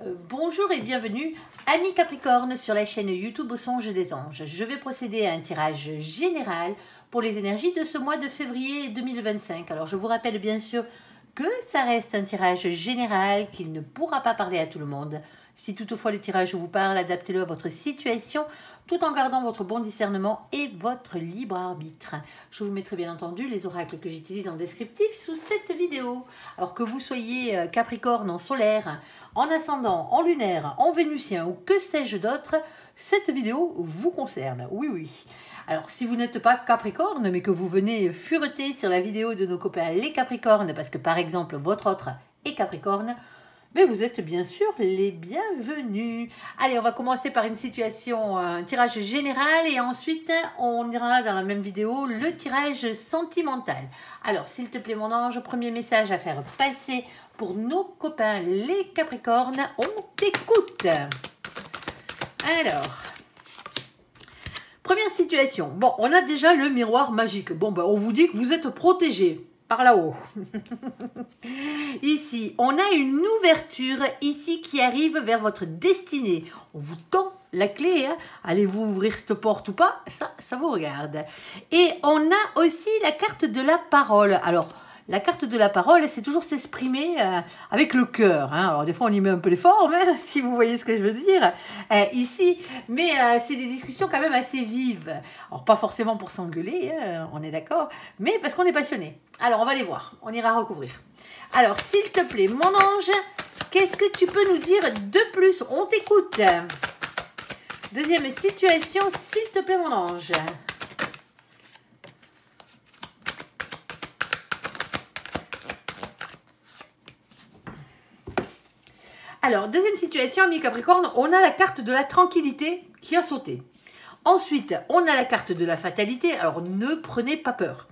Bonjour et bienvenue, amis Capricorne, sur la chaîne YouTube Au Songe des Anges. Je vais procéder à un tirage général pour les énergies de ce mois de février 2025. Alors je vous rappelle bien sûr que ça reste un tirage général, qu'il ne pourra pas parler à tout le monde. Si toutefois le tirage vous parle, adaptez-le à votre situation tout en gardant votre bon discernement et votre libre arbitre. Je vous mettrai bien entendu les oracles que j'utilise en descriptif sous cette vidéo. Alors que vous soyez Capricorne en solaire, en ascendant, en lunaire, en vénusien ou que sais-je d'autre, cette vidéo vous concerne. Oui, oui. Alors, si vous n'êtes pas Capricorne, mais que vous venez fureter sur la vidéo de nos copains les Capricornes, parce que par exemple, votre autre est Capricorne, mais vous êtes bien sûr les bienvenus. Allez, on va commencer par une situation, un tirage général, et ensuite, on ira dans la même vidéo, le tirage sentimental. Alors, s'il te plaît, mon ange, premier message à faire passer pour nos copains les Capricornes, on t'écoute. Alors... Première situation. Bon, on a déjà le miroir magique. Bon, ben, on vous dit que vous êtes protégé par là-haut. Ici, on a une ouverture ici qui arrive vers votre destinée. On vous tend la clé. Hein. Allez-vous ouvrir cette porte ou pas? Ça vous regarde. Et on a aussi la carte de la parole. Alors, la carte de la parole, c'est toujours s'exprimer avec le cœur. Hein. Alors, des fois, on y met un peu les formes, hein, si vous voyez ce que je veux dire, ici. Mais c'est des discussions quand même assez vives. Alors, pas forcément pour s'engueuler, hein, on est d'accord, mais parce qu'on est passionné. Alors, on va les voir. On ira recouvrir. Alors, s'il te plaît, mon ange, qu'est-ce que tu peux nous dire de plus? On t'écoute. Deuxième situation, s'il te plaît, mon ange. Alors, deuxième situation, amis Capricorne, on a la carte de la tranquillité qui a sauté. Ensuite, on a la carte de la fatalité. Alors, ne prenez pas peur.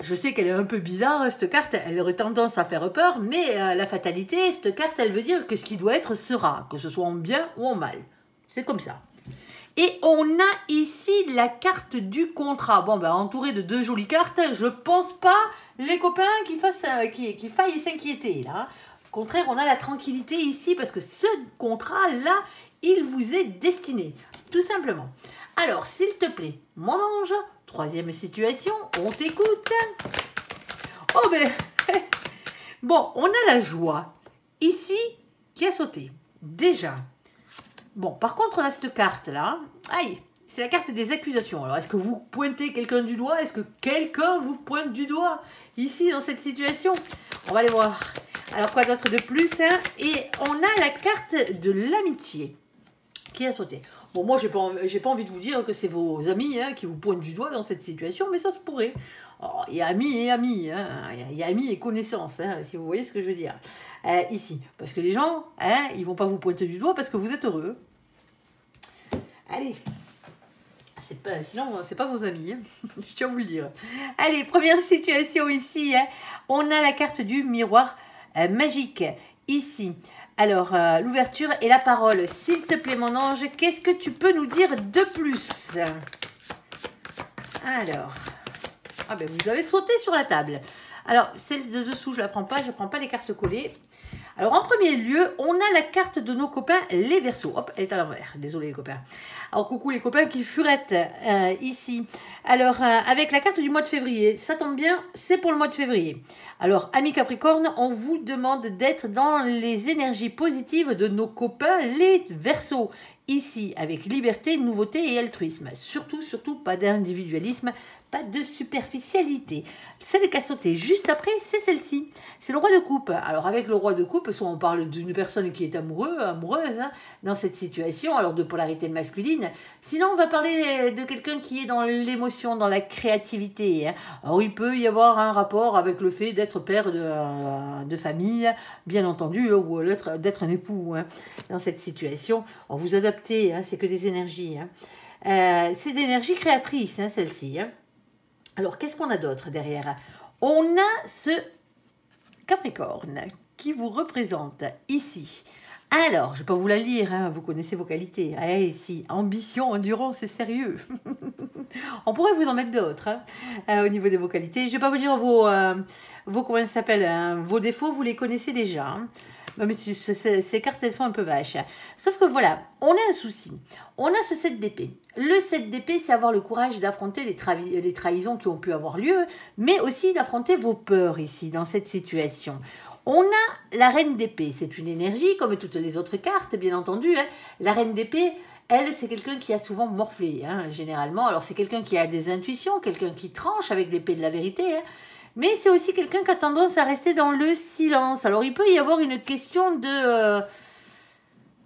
Je sais qu'elle est un peu bizarre, cette carte, elle aurait tendance à faire peur, mais la fatalité, cette carte, elle veut dire que ce qui doit être sera, que ce soit en bien ou en mal. C'est comme ça. Et on a ici la carte du contrat. Bon, ben, entouré de deux jolies cartes, je pense pas, les copains, qu'il faille s'inquiéter, là. Au contraire, on a la tranquillité ici parce que ce contrat-là, il vous est destiné, tout simplement. Alors, s'il te plaît, mon ange, troisième situation, on t'écoute. Oh ben, bon, on a la joie ici qui a sauté, déjà. Bon, par contre, on a cette carte-là. Aïe, c'est la carte des accusations. Alors, est-ce que vous pointez quelqu'un du doigt? Est-ce que quelqu'un vous pointe du doigt ici, dans cette situation? On va aller voir. Alors, quoi d'autre de plus, hein? Et on a la carte de l'amitié qui a sauté. Bon, moi, j'ai pas envie de vous dire que c'est vos amis hein, qui vous pointent du doigt dans cette situation, mais ça se pourrait. Il y a amis et amis, hein, il y a amis et connaissances, hein, si vous voyez ce que je veux dire. Ici, parce que les gens, hein, ils vont pas vous pointer du doigt parce que vous êtes heureux. Allez, sinon, c'est pas vos amis, hein. Je tiens à vous le dire. Allez, première situation ici, hein. On a la carte du miroir magique, ici. Alors, l'ouverture et la parole. S'il te plaît, mon ange, qu'est-ce que tu peux nous dire de plus? Alors, ah ben vous avez sauté sur la table. Alors, celle de dessous, je ne la prends pas, je ne prends pas les cartes collées. Alors, en premier lieu, on a la carte de nos copains, les Verseaux. Hop, elle est à l'envers. Désolé, les copains. Alors, coucou les copains qui furettent ici. Alors, avec la carte du mois de février, ça tombe bien, c'est pour le mois de février. Alors, amis Capricorne, on vous demande d'être dans les énergies positives de nos copains, les Verseaux. Ici, avec liberté, nouveauté et altruisme. Surtout, surtout, pas d'individualisme, pas de superficialité. Celle qui a sauté juste après, c'est celle-ci. C'est le roi de coupe. Alors, avec le roi de coupe, soit on parle d'une personne qui est amoureuse hein, dans cette situation, alors de polarité masculine. Sinon, on va parler de quelqu'un qui est dans l'émotion, dans la créativité. Hein. Alors, il peut y avoir un rapport avec le fait d'être père de famille, bien entendu, ou d'être un époux hein, dans cette situation. On vous adaptez, hein, c'est que des énergies. Hein. C'est des énergies créatrices, hein, celle-ci. Hein. Alors, qu'est-ce qu'on a d'autre derrière? On a ce Capricorne qui vous représente ici. Alors, je ne vais pas vous la lire, hein, vous connaissez vos qualités. Ah, ici, ambition, endurance et sérieux. On pourrait vous en mettre d'autres hein, au niveau de vos qualités. Je ne vais pas vous dire vos comment ça s'appelle, hein, vos défauts, vous les connaissez déjà. Hein. Non, mais ces cartes, elles sont un peu vaches. Sauf que voilà, on a un souci. On a ce 7 d'épée. Le 7 d'épée, c'est avoir le courage d'affronter les trahisons qui ont pu avoir lieu, mais aussi d'affronter vos peurs ici, dans cette situation. On a la reine d'épée. C'est une énergie, comme toutes les autres cartes, bien entendu. Hein. La reine d'épée, elle, c'est quelqu'un qui a souvent morflé, hein, généralement. Alors, c'est quelqu'un qui a des intuitions, quelqu'un qui tranche avec l'épée de la vérité, hein. Mais c'est aussi quelqu'un qui a tendance à rester dans le silence. Alors, il peut y avoir une question de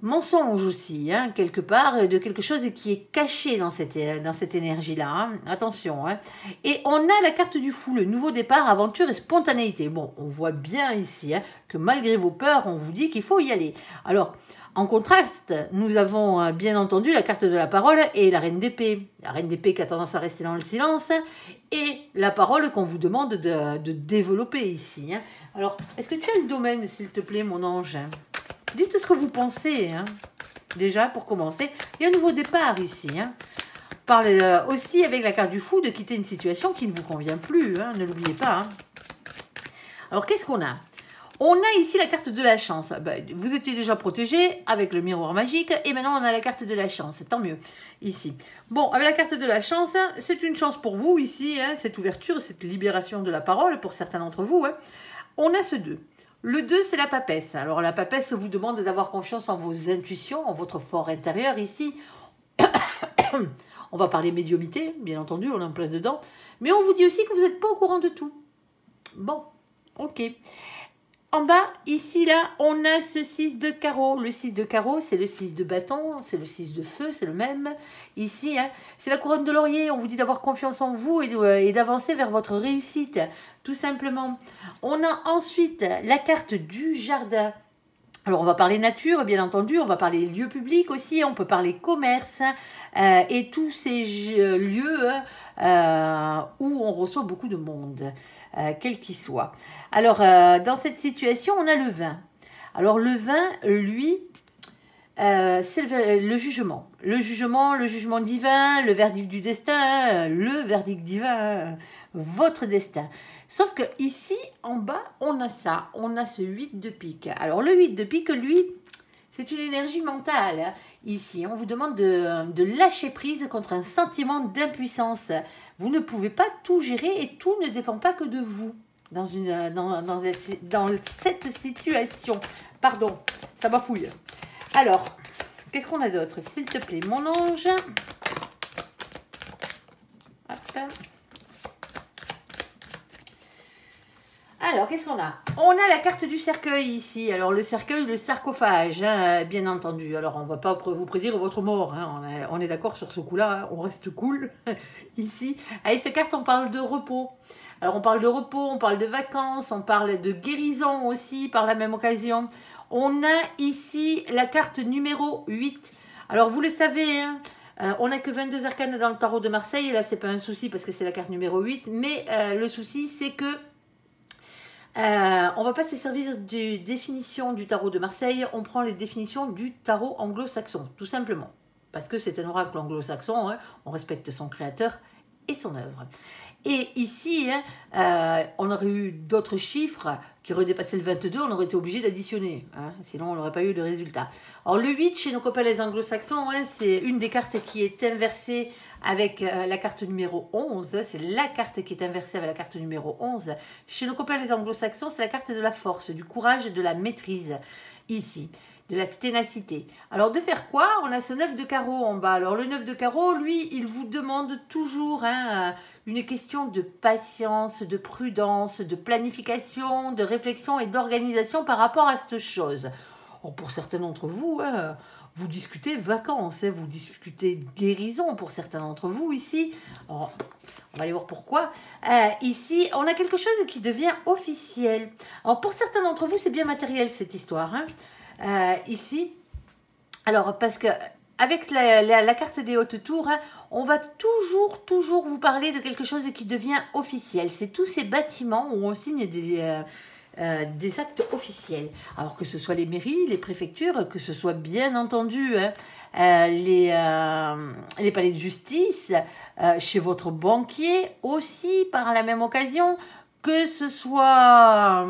mensonge aussi, hein, quelque part, de quelque chose qui est caché dans cette énergie-là. Hein. Attention. Hein. Et on a la carte du fou, le nouveau départ, aventure et spontanéité. Bon, on voit bien ici hein, que malgré vos peurs, on vous dit qu'il faut y aller. Alors, en contraste, nous avons bien entendu la carte de la parole et la reine d'épée. La reine d'épée qui a tendance à rester dans le silence et la parole qu'on vous demande de développer ici. Hein. Alors, est-ce que tu as le domaine, s'il te plaît, mon ange? Dites ce que vous pensez. Hein. Déjà, pour commencer, il y a un nouveau départ ici. Hein. Parle aussi avec la carte du fou de quitter une situation qui ne vous convient plus. Hein. Ne l'oubliez pas. Hein. Alors, qu'est-ce qu'on a? On a ici la carte de la chance. Ben, vous étiez déjà protégé avec le miroir magique et maintenant on a la carte de la chance. Tant mieux ici. Bon, avec la carte de la chance, c'est une chance pour vous ici, hein, cette ouverture, cette libération de la parole pour certains d'entre vous. Hein. On a ce 2. Le 2, c'est la papesse. Alors la papesse vous demande d'avoir confiance en vos intuitions, en votre fort intérieur ici. On va parler médiumité, bien entendu, on est en plein dedans. Mais on vous dit aussi que vous n'êtes pas au courant de tout. Bon, ok. En bas, ici, là, on a ce 6 de carreau. Le 6 de carreau, c'est le 6 de bâton, c'est le 6 de feu, c'est le même. Ici, hein, c'est la couronne de laurier. On vous dit d'avoir confiance en vous et d'avancer vers votre réussite, tout simplement. On a ensuite la carte du jardin. Alors, on va parler nature, bien entendu. On va parler lieux publics aussi. On peut parler commerce et tous ces lieux où on reçoit beaucoup de monde. Quel qu'il soit. Alors, dans cette situation, on a le vin. Alors, le vin, lui, c'est le jugement. Le jugement divin, le verdict du destin, le verdict divin, votre destin. Sauf que ici, en bas, on a ça. On a ce 8 de pique. Alors, le 8 de pique, lui, c'est une énergie mentale. Ici, on vous demande de lâcher prise contre un sentiment d'impuissance. Vous ne pouvez pas tout gérer et tout ne dépend pas que de vous dans cette situation. Pardon, ça bafouille. Alors, qu'est-ce qu'on a d'autre? S'il te plaît, mon ange. Hop. Alors, qu'est-ce qu'on a? On a la carte du cercueil ici. Alors, le cercueil, le sarcophage, hein, bien entendu. Alors, on ne va pas vous prédire votre mort. Hein. On est d'accord sur ce coup-là. Hein. On reste cool ici. Avec cette carte, on parle de repos. Alors, on parle de repos, on parle de vacances, on parle de guérison aussi par la même occasion. On a ici la carte numéro 8. Alors, vous le savez, hein, on n'a que 22 arcanes dans le tarot de Marseille. Et là, ce n'est pas un souci parce que c'est la carte numéro 8. Mais le souci, c'est que on ne va pas se servir de définition du tarot de Marseille, on prend les définitions du tarot anglo-saxon, tout simplement. Parce que c'est un oracle anglo-saxon, hein, on respecte son créateur et son œuvre. Et ici, hein, on aurait eu d'autres chiffres qui auraient dépassé le 22, on aurait été obligé d'additionner, hein, sinon on n'aurait pas eu de résultat. Alors le 8, chez nos copains les anglo-saxons, hein, c'est une des cartes qui est inversée avec la carte numéro 11, hein, c'est la carte qui est inversée avec la carte numéro 11. Chez nos copains les anglo-saxons, c'est la carte de la force, du courage et de la maîtrise, ici. De la ténacité. Alors, de faire quoi? On a ce 9 de carreau en bas. Alors, le 9 de carreau, lui, il vous demande toujours hein, une question de patience, de prudence, de planification, de réflexion et d'organisation par rapport à cette chose. Or, pour certains d'entre vous, hein, vous discutez vacances, hein, vous discutez guérison pour certains d'entre vous ici. Alors, on va aller voir pourquoi. Ici, on a quelque chose qui devient officiel. Alors, pour certains d'entre vous, c'est bien matériel cette histoire, hein. Ici, alors parce que avec la carte des hautes tours, hein, on va toujours vous parler de quelque chose qui devient officiel. C'est tous ces bâtiments où on signe des actes officiels. Alors que ce soit les mairies, les préfectures, que ce soit bien entendu hein, les palais de justice, chez votre banquier aussi par la même occasion, que ce soit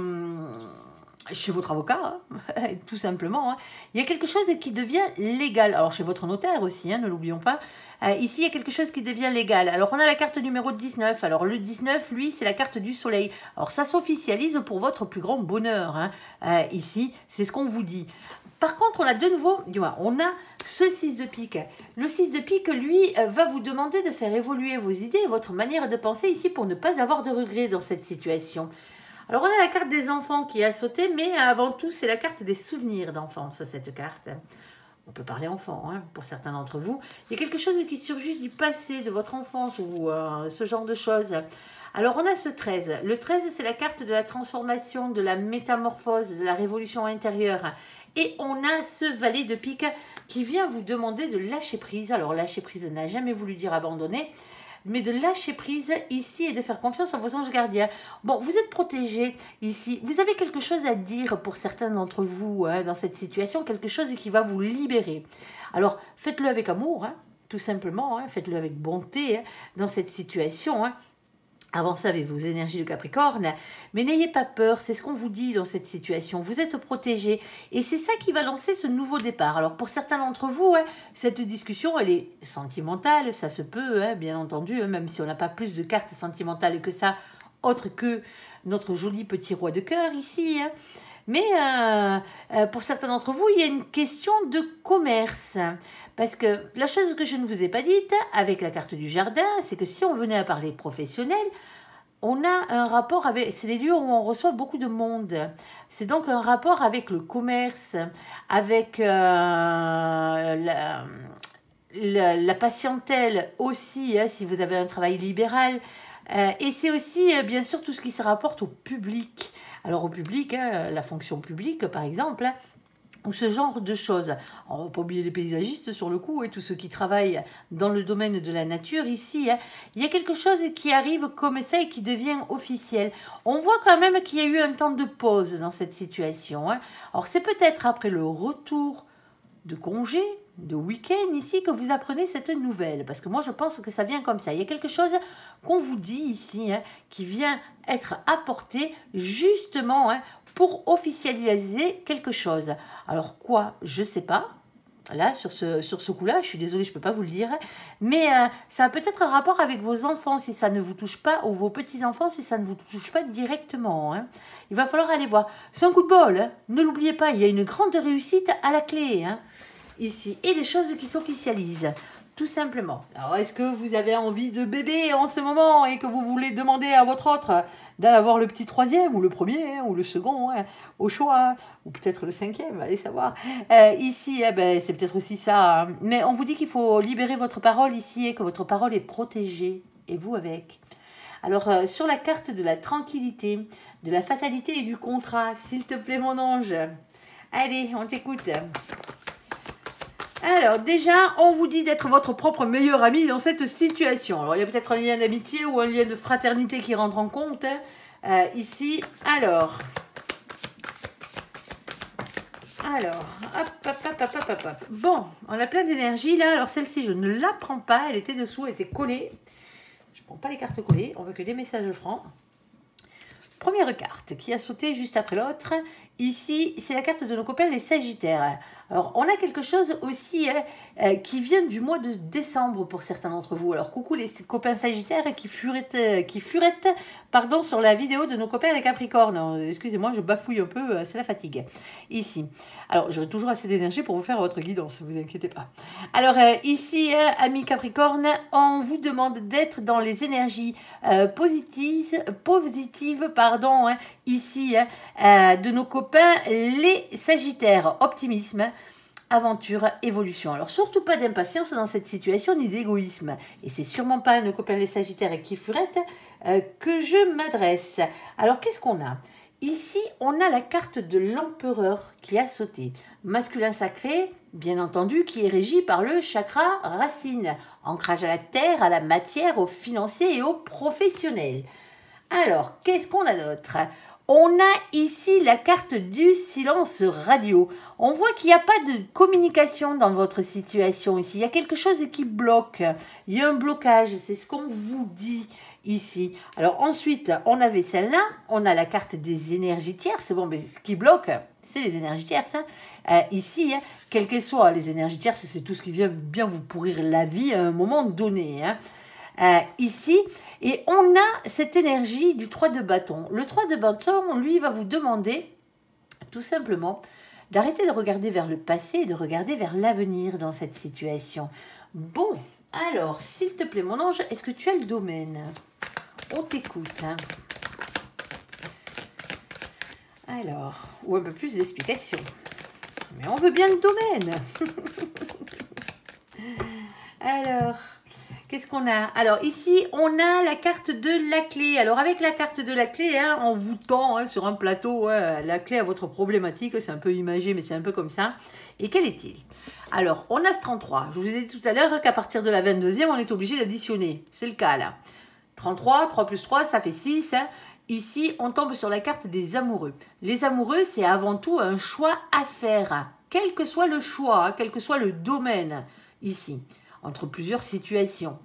chez votre avocat, hein, tout simplement. Hein. Il y a quelque chose qui devient légal. Alors, chez votre notaire aussi, hein, ne l'oublions pas. Ici, il y a quelque chose qui devient légal. Alors, on a la carte numéro 19. Alors, le 19, lui, c'est la carte du soleil. Alors, ça s'officialise pour votre plus grand bonheur. Hein. Ici, c'est ce qu'on vous dit. Par contre, on a de nouveau, on a ce 6 de pique. Le 6 de pique, lui, va vous demander de faire évoluer vos idées et votre manière de penser ici pour ne pas avoir de regrets dans cette situation. Alors, on a la carte des enfants qui a sauté, mais avant tout, c'est la carte des souvenirs d'enfance, cette carte. On peut parler enfant, hein, pour certains d'entre vous. Il y a quelque chose qui surgit du passé, de votre enfance, ou ce genre de choses. Alors, on a ce 13. Le 13, c'est la carte de la transformation, de la métamorphose, de la révolution intérieure. Et on a ce valet de pique qui vient vous demander de lâcher prise. Alors, lâcher prise n'a jamais voulu dire abandonner, mais de lâcher prise ici et de faire confiance à vos anges gardiens. Bon, vous êtes protégés ici. Vous avez quelque chose à dire pour certains d'entre vous hein, dans cette situation, quelque chose qui va vous libérer. Alors, faites-le avec amour, hein, tout simplement. Hein, faites-le avec bonté hein, dans cette situation. Hein. Avancez avec vos énergies de Capricorne, mais n'ayez pas peur, c'est ce qu'on vous dit dans cette situation. Vous êtes protégés et c'est ça qui va lancer ce nouveau départ. Alors pour certains d'entre vous, hein, cette discussion, elle est sentimentale, ça se peut, hein, bien entendu, hein, même si on n'a pas plus de cartes sentimentales que ça, autre que notre joli petit roi de cœur ici. Hein. Mais pour certains d'entre vous, il y a une question de commerce. Parce que la chose que je ne vous ai pas dite avec la carte du jardin, c'est que si on venait à parler professionnel, on a un rapport avec... C'est les lieux où on reçoit beaucoup de monde. C'est donc un rapport avec le commerce, avec la patientèle aussi, hein, si vous avez un travail libéral. Et c'est aussi, bien sûr, tout ce qui se rapporte au public. Alors au public, hein, la fonction publique par exemple, hein, ou ce genre de choses. On ne va pas oublier les paysagistes sur le coup et tous ceux qui travaillent dans le domaine de la nature ici. Hein, il y a quelque chose qui arrive comme ça et qui devient officiel. On voit quand même qu'il y a eu un temps de pause dans cette situation. Hein. Alors c'est peut-être après le retour de congé, de week-end ici que vous apprenez cette nouvelle. Parce que moi, je pense que ça vient comme ça. Il y a quelque chose qu'on vous dit ici, hein, qui vient être apporté justement hein, pour officialiser quelque chose. Alors quoi? Je ne sais pas. Là, sur ce coup-là, je suis désolée, je ne peux pas vous le dire. Mais ça a peut-être un rapport avec vos enfants si ça ne vous touche pas, ou vos petits-enfants si ça ne vous touche pas directement. Hein. Il va falloir aller voir. C'est un coup de bol. Hein. Ne l'oubliez pas, il y a une grande réussite à la clé. Hein. Ici, et des choses qui s'officialisent, tout simplement. Alors, est-ce que vous avez envie de bébé en ce moment et que vous voulez demander à votre autre d'avoir le petit troisième ou le premier hein, ou le second hein, au choix ou peut-être le cinquième, allez savoir. Ici, eh ben, c'est peut-être aussi ça. Hein. Mais on vous dit qu'il faut libérer votre parole ici et que votre parole est protégée et vous avec. Alors, sur la carte de la tranquillité, de la fatalité et du contrat, s'il te plaît mon ange. Allez, on t'écoute. Alors, déjà, on vous dit d'être votre propre meilleur ami dans cette situation. Alors, il y a peut-être un lien d'amitié ou un lien de fraternité qui rentre en compte. Hein. Ici, alors, hop. Bon, on a plein d'énergie là. Alors, celle-ci, je ne la prends pas. Elle était dessous, elle était collée. Je ne prends pas les cartes collées. On veut que des messages francs. Première carte qui a sauté juste après l'autre. Ici, c'est la carte de nos copains les Sagittaires. Alors, on a quelque chose aussi qui vient du mois de décembre pour certains d'entre vous. Alors, coucou les copains Sagittaires qui furettent sur la vidéo de nos copains les Capricornes. Excusez-moi, je bafouille un peu, c'est la fatigue. Ici. Alors, j'aurai toujours assez d'énergie pour vous faire votre guidance, ne vous inquiétez pas. Alors, ici, amis Capricornes, on vous demande d'être dans les énergies positives, ici, de nos copains les Sagittaires. Optimisme, aventure, évolution. Alors, surtout pas d'impatience dans cette situation, ni d'égoïsme. Et c'est sûrement pas à nos copains les Sagittaires qui furettent que je m'adresse. Alors, qu'est-ce qu'on a? Ici, on a la carte de l'empereur qui a sauté. Masculin sacré, bien entendu, qui est régi par le chakra racine. Ancrage à la terre, à la matière, au financier et au professionnel. Alors, qu'est-ce qu'on a d'autre? On a ici la carte du silence radio. On voit qu'il n'y a pas de communication dans votre situation ici. Il y a quelque chose qui bloque. Il y a un blocage, c'est ce qu'on vous dit. ici. Alors ensuite, on avait celle-là, on a la carte des énergies tierces. Bon, mais ce qui bloque, c'est les énergies tierces. Hein. Ici, hein, quelles qu'elles soient, les énergies tierces, c'est tout ce qui vient bien vous pourrir la vie à un moment donné. Hein. Ici, et on a cette énergie du 3 de bâton. Le 3 de bâton, lui, va vous demander, tout simplement, d'arrêter de regarder vers le passé et de regarder vers l'avenir dans cette situation. Bon, alors, s'il te plaît, mon ange, est-ce que tu as le domaine? On t'écoute. Hein. Alors, ou un peu plus d'explications. Mais on veut bien le domaine. Alors... qu'est-ce qu'on a? Alors ici, on a la carte de la clé. Alors avec la carte de la clé, hein, on vous tend hein, sur un plateau la clé à votre problématique. C'est un peu imagé, mais c'est un peu comme ça. Et quel est-il? Alors, on a ce 33. Je vous ai dit tout à l'heure qu'à partir de la 22e, on est obligé d'additionner. C'est le cas là. 33, 3 plus 3, ça fait 6. Hein. Ici, on tombe sur la carte des amoureux. Les amoureux, c'est avant tout un choix à faire. Quel que soit le choix, hein, quel que soit le domaine ici. Entre plusieurs situations.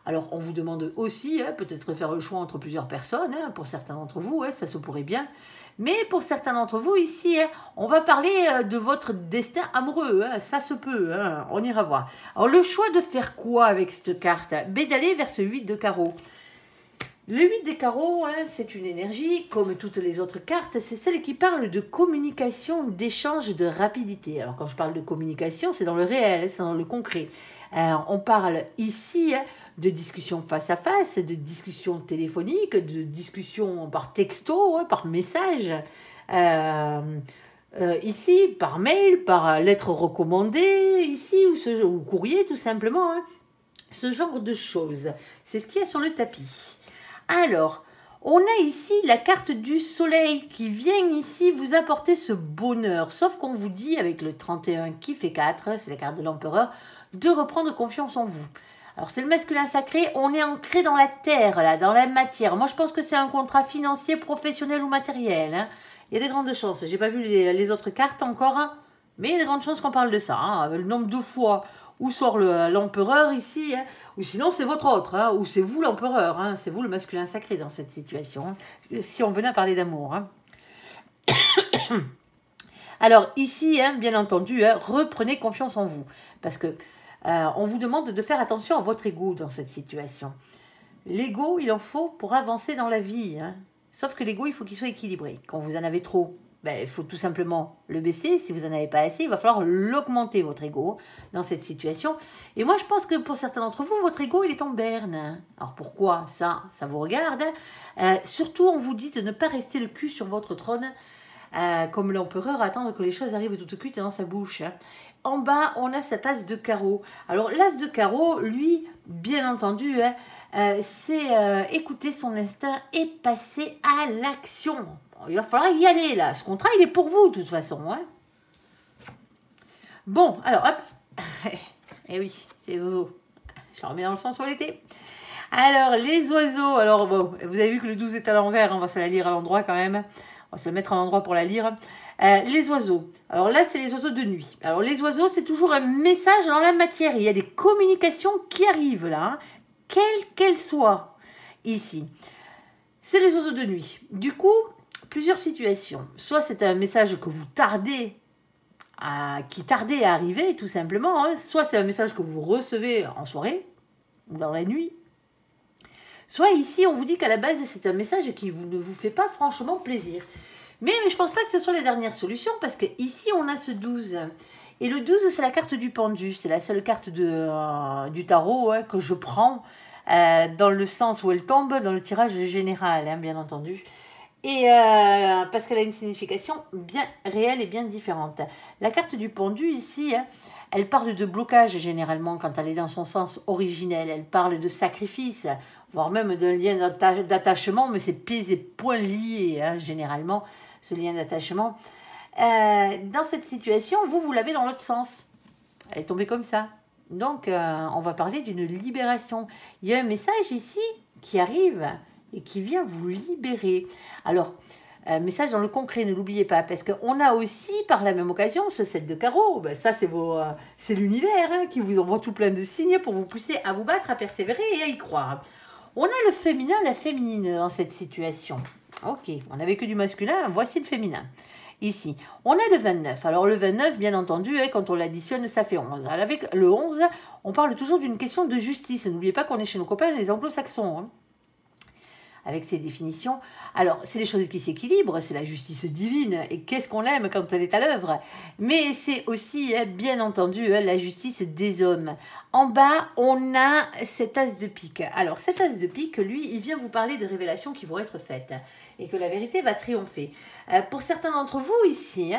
Alors, on vous demande aussi, hein, peut-être faire le choix entre plusieurs personnes, hein, pour certains d'entre vous, ouais, ça se pourrait bien. Mais pour certains d'entre vous ici, hein, on va parler de votre destin amoureux, hein, ça se peut, hein, on ira voir. Alors, le choix de faire quoi avec cette carte? Ben, d'aller vers ce 8 de carreau. Le 8 des carreaux, hein, c'est une énergie, comme toutes les autres cartes, c'est celle qui parle de communication, d'échange, de rapidité. Alors quand je parle de communication, c'est dans le réel, c'est dans le concret. On parle ici hein, de discussion face à face, de discussion téléphonique, de discussion par texto, hein, par message. Ici, par mail, par lettre recommandée, ici, ou courrier tout simplement. Hein. Ce genre de choses, c'est ce qu'il y a sur le tapis. Alors, on a ici la carte du soleil qui vient ici vous apporter ce bonheur. Sauf qu'on vous dit avec le 31 qui fait 4, c'est la carte de l'empereur, de reprendre confiance en vous. Alors c'est le masculin sacré, on est ancré dans la terre, là, dans la matière. Moi je pense que c'est un contrat financier, professionnel ou matériel. Hein. Il y a des grandes chances. J'ai pas vu les autres cartes encore, hein, mais il y a des grandes chances qu'on parle de ça. Hein. Le nombre de fois où sort l'empereur ici, hein, ou sinon c'est votre autre, hein, ou c'est vous l'empereur, hein, c'est vous le masculin sacré dans cette situation, hein, si on venait à parler d'amour. Hein. Alors ici, hein, bien entendu, hein, reprenez confiance en vous, parce que on vous demande de faire attention à votre ego dans cette situation. L'ego, il en faut pour avancer dans la vie, hein. Sauf que l'ego, il faut qu'il soit équilibré. Quand vous en avez trop, ben, il faut tout simplement le baisser. Si vous n'en avez pas assez, il va falloir l'augmenter, votre ego, dans cette situation. Et moi, je pense que pour certains d'entre vous, votre ego, il est en berne. Alors pourquoi ça vous regarde. Surtout, on vous dit de ne pas rester le cul sur votre trône, comme l'empereur, attendre que les choses arrivent toutes cuites dans sa bouche. En bas, on a cet as de carreau. Alors, l'as de carreau, lui, bien entendu, hein, c'est écouter son instinct et passer à l'action. Bon, il va falloir y aller, là. Ce contrat, il est pour vous, de toute façon. Hein. Bon, alors, hop. Eh oui, c'est les oiseaux. Je le remets dans le sens sur l'été. Alors, les oiseaux. Alors, bon, vous avez vu que le 12 est à l'envers. On va se la lire à l'endroit, quand même. On va se le mettre à l'endroit pour la lire. Les oiseaux. Alors là, c'est les oiseaux de nuit. Alors, les oiseaux, c'est toujours un message dans la matière. Il y a des communications qui arrivent, là. Hein. Quelles qu'elles soient, ici. C'est les oiseaux de nuit. Du coup, plusieurs situations. Soit c'est un message que vous tardez qui tardait à arriver, tout simplement. Hein. Soit c'est un message que vous recevez en soirée ou dans la nuit. Soit ici, on vous dit qu'à la base, c'est un message qui ne vous fait pas franchement plaisir. Mais je ne pense pas que ce soit la dernière solution, parce qu'ici, on a ce 12. Et le 12, c'est la carte du pendu. C'est la seule carte du tarot hein, que je prends dans le sens où elle tombe dans le tirage général, hein, bien entendu. Et parce qu'elle a une signification bien réelle et bien différente. La carte du pendu, ici, hein, elle parle de blocage généralement quand elle est dans son sens originel. Elle parle de sacrifice, voire même d'un lien d'attachement, mais c'est pieds et poings liés, hein, généralement, ce lien d'attachement. Dans cette situation, vous l'avez dans l'autre sens. Elle est tombée comme ça. Donc, on va parler d'une libération. Il y a un message ici qui arrive et qui vient vous libérer. Alors, message dans le concret, ne l'oubliez pas, parce qu'on a aussi, par la même occasion, ce 7 de carreau. Ben, ça, c'est l'univers hein, qui vous envoie tout plein de signes pour vous pousser à vous battre, à persévérer et à y croire. On a le féminin, la féminine dans cette situation. Ok, on n'avait que du masculin, voici le féminin. Ici, on a le 29. Alors le 29, bien entendu, quand on l'additionne, ça fait 11. Alors, avec le 11, on parle toujours d'une question de justice. N'oubliez pas qu'on est chez nos copains les anglo-saxons. Hein. Avec ces définitions. Alors, c'est les choses qui s'équilibrent, c'est la justice divine, et qu'est-ce qu'on aime quand elle est à l'œuvre. Mais c'est aussi, bien entendu, la justice des hommes. En bas, on a cet as de pique. Alors, cet as de pique, lui, il vient vous parler de révélations qui vont être faites, et que la vérité va triompher. Pour certains d'entre vous, ici,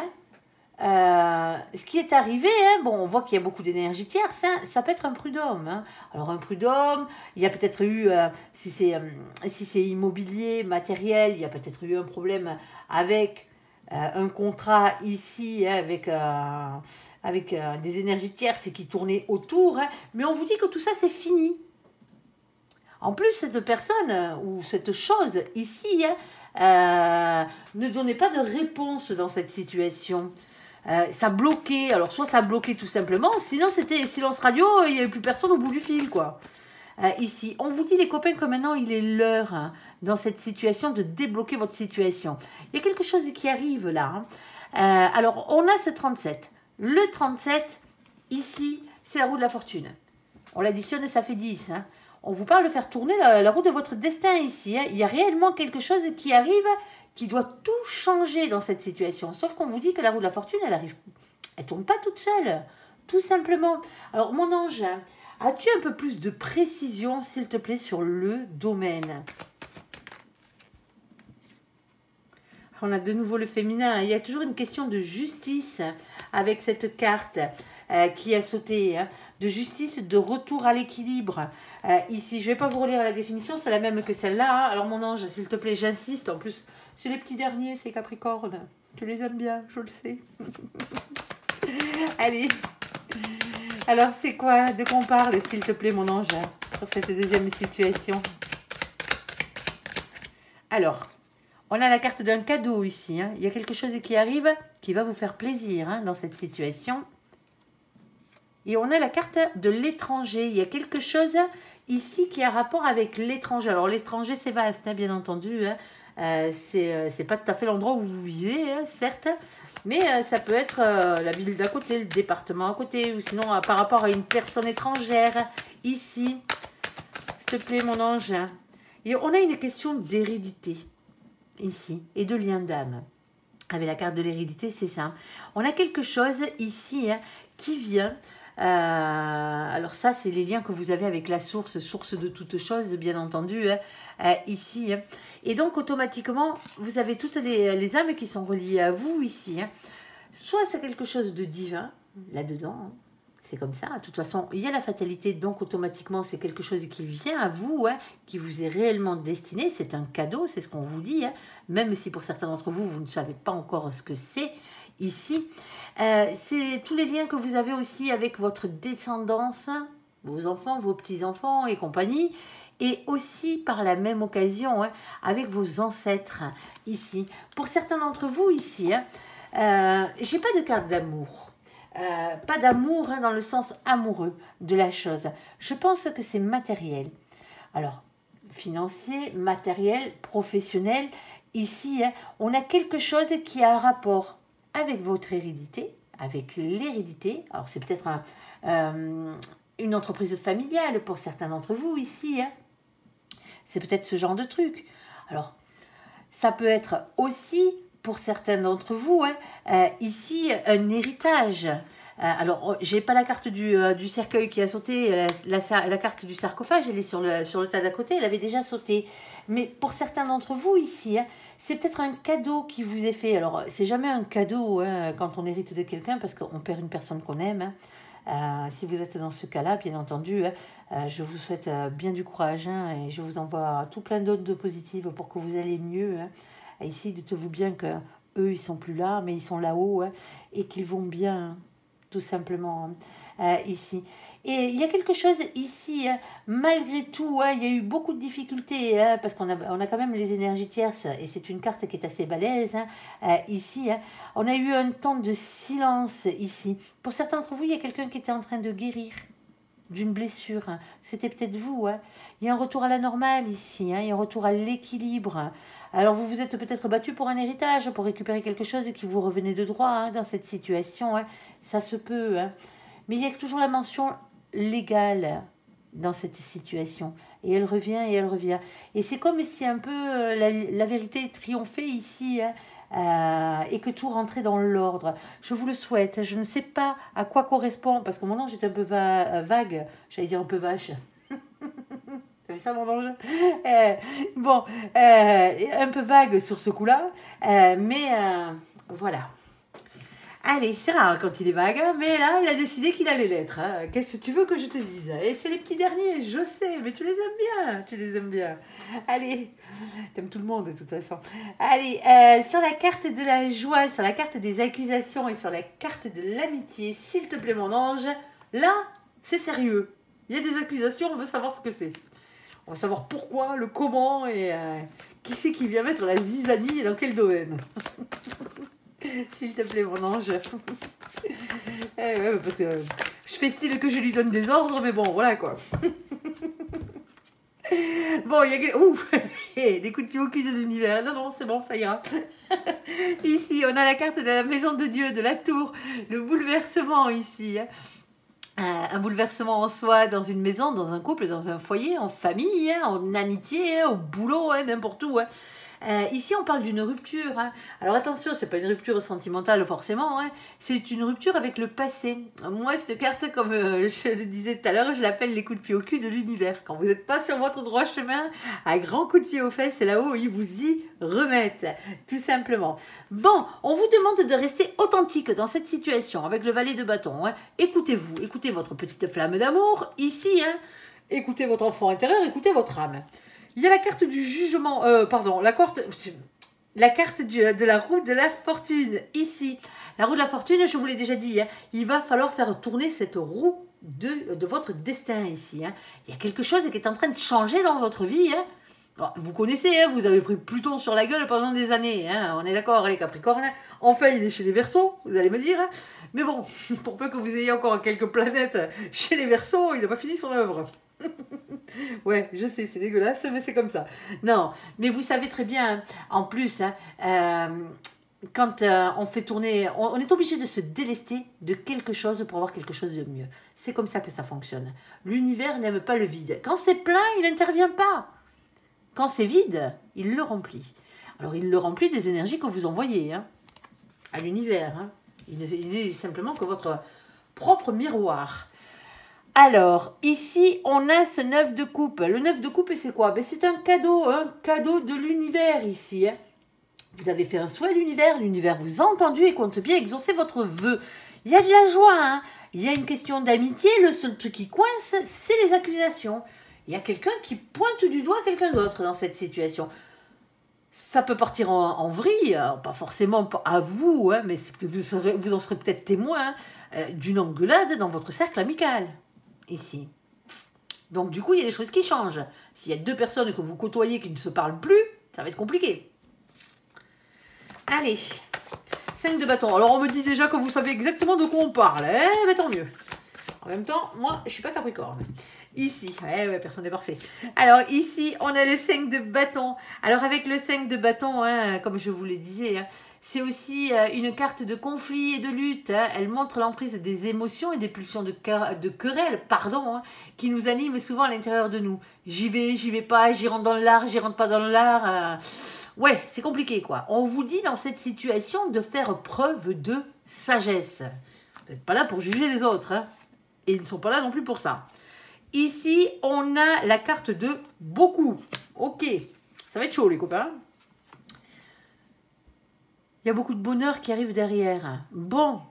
ce qui est arrivé, bon, on voit qu'il y a beaucoup d'énergie tierce, ça peut être un prud'homme. Alors un prud'homme, il y a peut-être eu, si c'est immobilier, matériel, il y a peut-être eu un problème avec un contrat ici, avec des énergies tierces qui tournaient autour, mais on vous dit que tout ça c'est fini. En plus, cette personne ou cette chose ici ne donnait pas de réponse dans cette situation. Ça bloquait, alors soit ça bloquait tout simplement, sinon c'était silence radio, il n'y avait plus personne au bout du fil, quoi. Ici, on vous dit les copains que maintenant il est l'heure dans cette situation de débloquer votre situation. Il y a quelque chose qui arrive là. Alors, on a ce 37. Le 37, ici, c'est la roue de la fortune. On l'additionne et ça fait 10. On vous parle de faire tourner la roue de votre destin ici. Il y a réellement quelque chose qui arrive qui doit tout changer dans cette situation. Sauf qu'on vous dit que la roue de la fortune, elle tourne pas toute seule, tout simplement. Alors, mon ange, as-tu un peu plus de précision, s'il te plaît, sur le domaine? On a de nouveau le féminin. Il y a toujours une question de justice avec cette carte qui a sauté, de justice, de retour à l'équilibre. Ici, je ne vais pas vous relire la définition, c'est la même que celle-là. Alors, mon ange, s'il te plaît, j'insiste. En plus, c'est les petits derniers, c'est Capricorne. Tu les aimes bien, je le sais. Allez. Alors, c'est quoi? De quoi on parle, s'il te plaît, mon ange, sur cette deuxième situation? Alors, on a la carte d'un cadeau ici. Il y a quelque chose qui arrive qui va vous faire plaisir dans cette situation. Et on a la carte de l'étranger. Il y a quelque chose ici qui a rapport avec l'étranger. Alors, l'étranger, c'est vaste, bien entendu. C'est pas tout à fait l'endroit où vous vivez, certes. Mais ça peut être la ville d'à côté, le département à côté. Ou sinon, par rapport à une personne étrangère, ici. S'il te plaît, mon ange. Et on a une question d'hérédité, ici, et de lien d'âme. Avec la carte de l'hérédité, c'est ça. On a quelque chose ici qui vient... alors ça, c'est les liens que vous avez avec la source de toute chose, bien entendu, ici. Et donc, automatiquement, vous avez toutes les âmes qui sont reliées à vous ici. Soit c'est quelque chose de divin, là-dedans, c'est comme ça. De toute façon, il y a la fatalité, donc automatiquement, c'est quelque chose qui vient à vous, qui vous est réellement destiné. C'est un cadeau, c'est ce qu'on vous dit, même si pour certains d'entre vous, vous ne savez pas encore ce que c'est. Ici, c'est tous les liens que vous avez aussi avec votre descendance, vos enfants, vos petits-enfants et compagnie, et aussi par la même occasion avec vos ancêtres ici. Pour certains d'entre vous ici, j'ai pas de carte d'amour. Pas d'amour dans le sens amoureux de la chose. Je pense que c'est matériel. Alors, financier, matériel, professionnel, ici, on a quelque chose qui a un rapport avec votre hérédité, avec l'hérédité. Alors, c'est peut-être une entreprise familiale pour certains d'entre vous ici. C'est peut-être ce genre de truc. Alors, ça peut être aussi, pour certains d'entre vous, ici, un héritage. Alors, j'ai pas la carte du cercueil qui a sauté, la carte du sarcophage, elle est sur le tas d'à côté, elle avait déjà sauté. Mais pour certains d'entre vous ici, c'est peut-être un cadeau qui vous est fait. Alors, c'est jamais un cadeau quand on hérite de quelqu'un, parce qu'on perd une personne qu'on aime. Si vous êtes dans ce cas-là, bien entendu, je vous souhaite bien du courage et je vous envoie tout plein d'autres positives pour que vous allez mieux. Ici, dites-vous bien que eux, ils sont plus là, mais ils sont là-haut et qu'ils vont bien, tout simplement, ici. Et il y a quelque chose ici, malgré tout, il y a eu beaucoup de difficultés, parce qu'on a quand même les énergies tierces, et c'est une carte qui est assez balèze, ici. On a eu un temps de silence ici. Pour certains d'entre vous, il y a quelqu'un qui était en train de guérir. d'une blessure. C'était peut-être vous. Hein. Il y a un retour à la normale ici. Hein. Il y a un retour à l'équilibre. Alors, vous vous êtes peut-être battu pour un héritage, pour récupérer quelque chose et qui vous revenait de droit hein, dans cette situation. Hein. Ça se peut. Hein. Mais il y a toujours la mention légale dans cette situation. Et elle revient et elle revient. Et c'est comme si un peu la vérité triomphait ici. Hein. Et que tout rentrait dans l'ordre. Je vous le souhaite. Je ne sais pas à quoi correspond, parce que mon ange est un peu vague. J'allais dire un peu vache. T'as vu ça, mon ange bon, un peu vague sur ce coup-là. Mais voilà. Allez, c'est rare quand il est vague, mais là, il a décidé qu'il allait l'être. Hein. Qu'est-ce que tu veux que je te dise? Et c'est les petits derniers, je sais, mais tu les aimes bien, tu les aimes bien. Allez, t'aimes tout le monde de toute façon. Allez, sur la carte de la joie, sur la carte des accusations et sur la carte de l'amitié, s'il te plaît mon ange, là, c'est sérieux. Il y a des accusations, on veut savoir ce que c'est. On va savoir pourquoi, le comment et qui c'est qui vient mettre la zizanie et dans quel domaine. S'il te plaît, mon ange. Ouais, parce que je fais style que je lui donne des ordres, mais bon, voilà quoi. Bon, il y a ouf, des coups de pied au cul de l'univers. Non, non, c'est bon, ça ira. Ici, on a la carte de la maison de Dieu, de la tour, le bouleversement ici. Hein. Un bouleversement en soi, dans une maison, dans un couple, dans un foyer, en famille, hein, en amitié, hein, au boulot, hein, n'importe où. Hein. Ici, on parle d'une rupture. Hein. Alors attention, c'est pas une rupture sentimentale forcément. Hein. C'est une rupture avec le passé. Moi, cette carte, comme je le disais tout à l'heure, je l'appelle les coups de pied au cul de l'univers. Quand vous n'êtes pas sur votre droit chemin, un grand coup de pied aux fesses, c'est là-haut, ils vous y remettent. Tout simplement. Bon, on vous demande de rester authentique dans cette situation avec le valet de bâton. Hein. Écoutez-vous, écoutez votre petite flamme d'amour. Ici, hein. Écoutez votre enfant intérieur, écoutez votre âme. Il y a la carte du jugement, la carte de la roue de la fortune, ici. La roue de la fortune, je vous l'ai déjà dit, hein, il va falloir faire tourner cette roue de votre destin ici. Hein. Il y a quelque chose qui est en train de changer dans votre vie. Hein. Alors, vous connaissez, hein, vous avez pris Pluton sur la gueule pendant des années. Hein, on est d'accord, les Capricornes. Hein. Enfin, il est chez les Verseaux, vous allez me dire. Hein. Mais bon, pour peu que vous ayez encore quelques planètes chez les Verseaux, il n'a pas fini son œuvre. Ouais, je sais, c'est dégueulasse, mais c'est comme ça. Non, mais vous savez très bien, en plus, hein, quand on fait tourner, on est obligé de se délester de quelque chose pour avoir quelque chose de mieux. C'est comme ça que ça fonctionne. L'univers n'aime pas le vide. Quand c'est plein, il n'intervient pas. Quand c'est vide, il le remplit. Alors, il le remplit des énergies que vous envoyez hein, à l'univers. Hein. Il n'est simplement que votre propre miroir. Alors, ici, on a ce 9 de coupe. Le 9 de coupe, c'est quoi? Ben, c'est un cadeau de l'univers ici. Hein. Vous avez fait un souhait à l'univers vous a entendu et compte bien exaucer votre vœu. Il y a de la joie, hein. Il y a une question d'amitié. Le seul truc qui coince, c'est les accusations. Il y a quelqu'un qui pointe du doigt quelqu'un d'autre dans cette situation. Ça peut partir en vrille, alors pas forcément à vous, hein, mais vous en serez peut-être témoin d'une engueulade dans votre cercle amical. Ici. Donc du coup, il y a des choses qui changent. S'il y a deux personnes que vous côtoyez qui ne se parlent plus, ça va être compliqué. Allez, 5 de bâton. Alors on me dit déjà que vous savez exactement de quoi on parle. Mais tant mieux. En même temps, moi, je ne suis pas Capricorne. Ici, ouais, personne n'est parfait. Alors ici, on a le 5 de bâton. Alors avec le 5 de bâton, hein, comme je vous le disais, hein, c'est aussi une carte de conflit et de lutte. Hein. Elle montre l'emprise des émotions et des pulsions de querelle, hein, qui nous animent souvent à l'intérieur de nous. J'y vais pas, j'y rentre dans l'art, j'y rentre pas dans l'art. Ouais, c'est compliqué quoi. On vous dit dans cette situation de faire preuve de sagesse. Vous n'êtes pas là pour juger les autres. Hein. Et ils ne sont pas là non plus pour ça. Ici, on a la carte de beaucoup. Ok, ça va être chaud les copains. Il y a beaucoup de bonheur qui arrive derrière. Bon,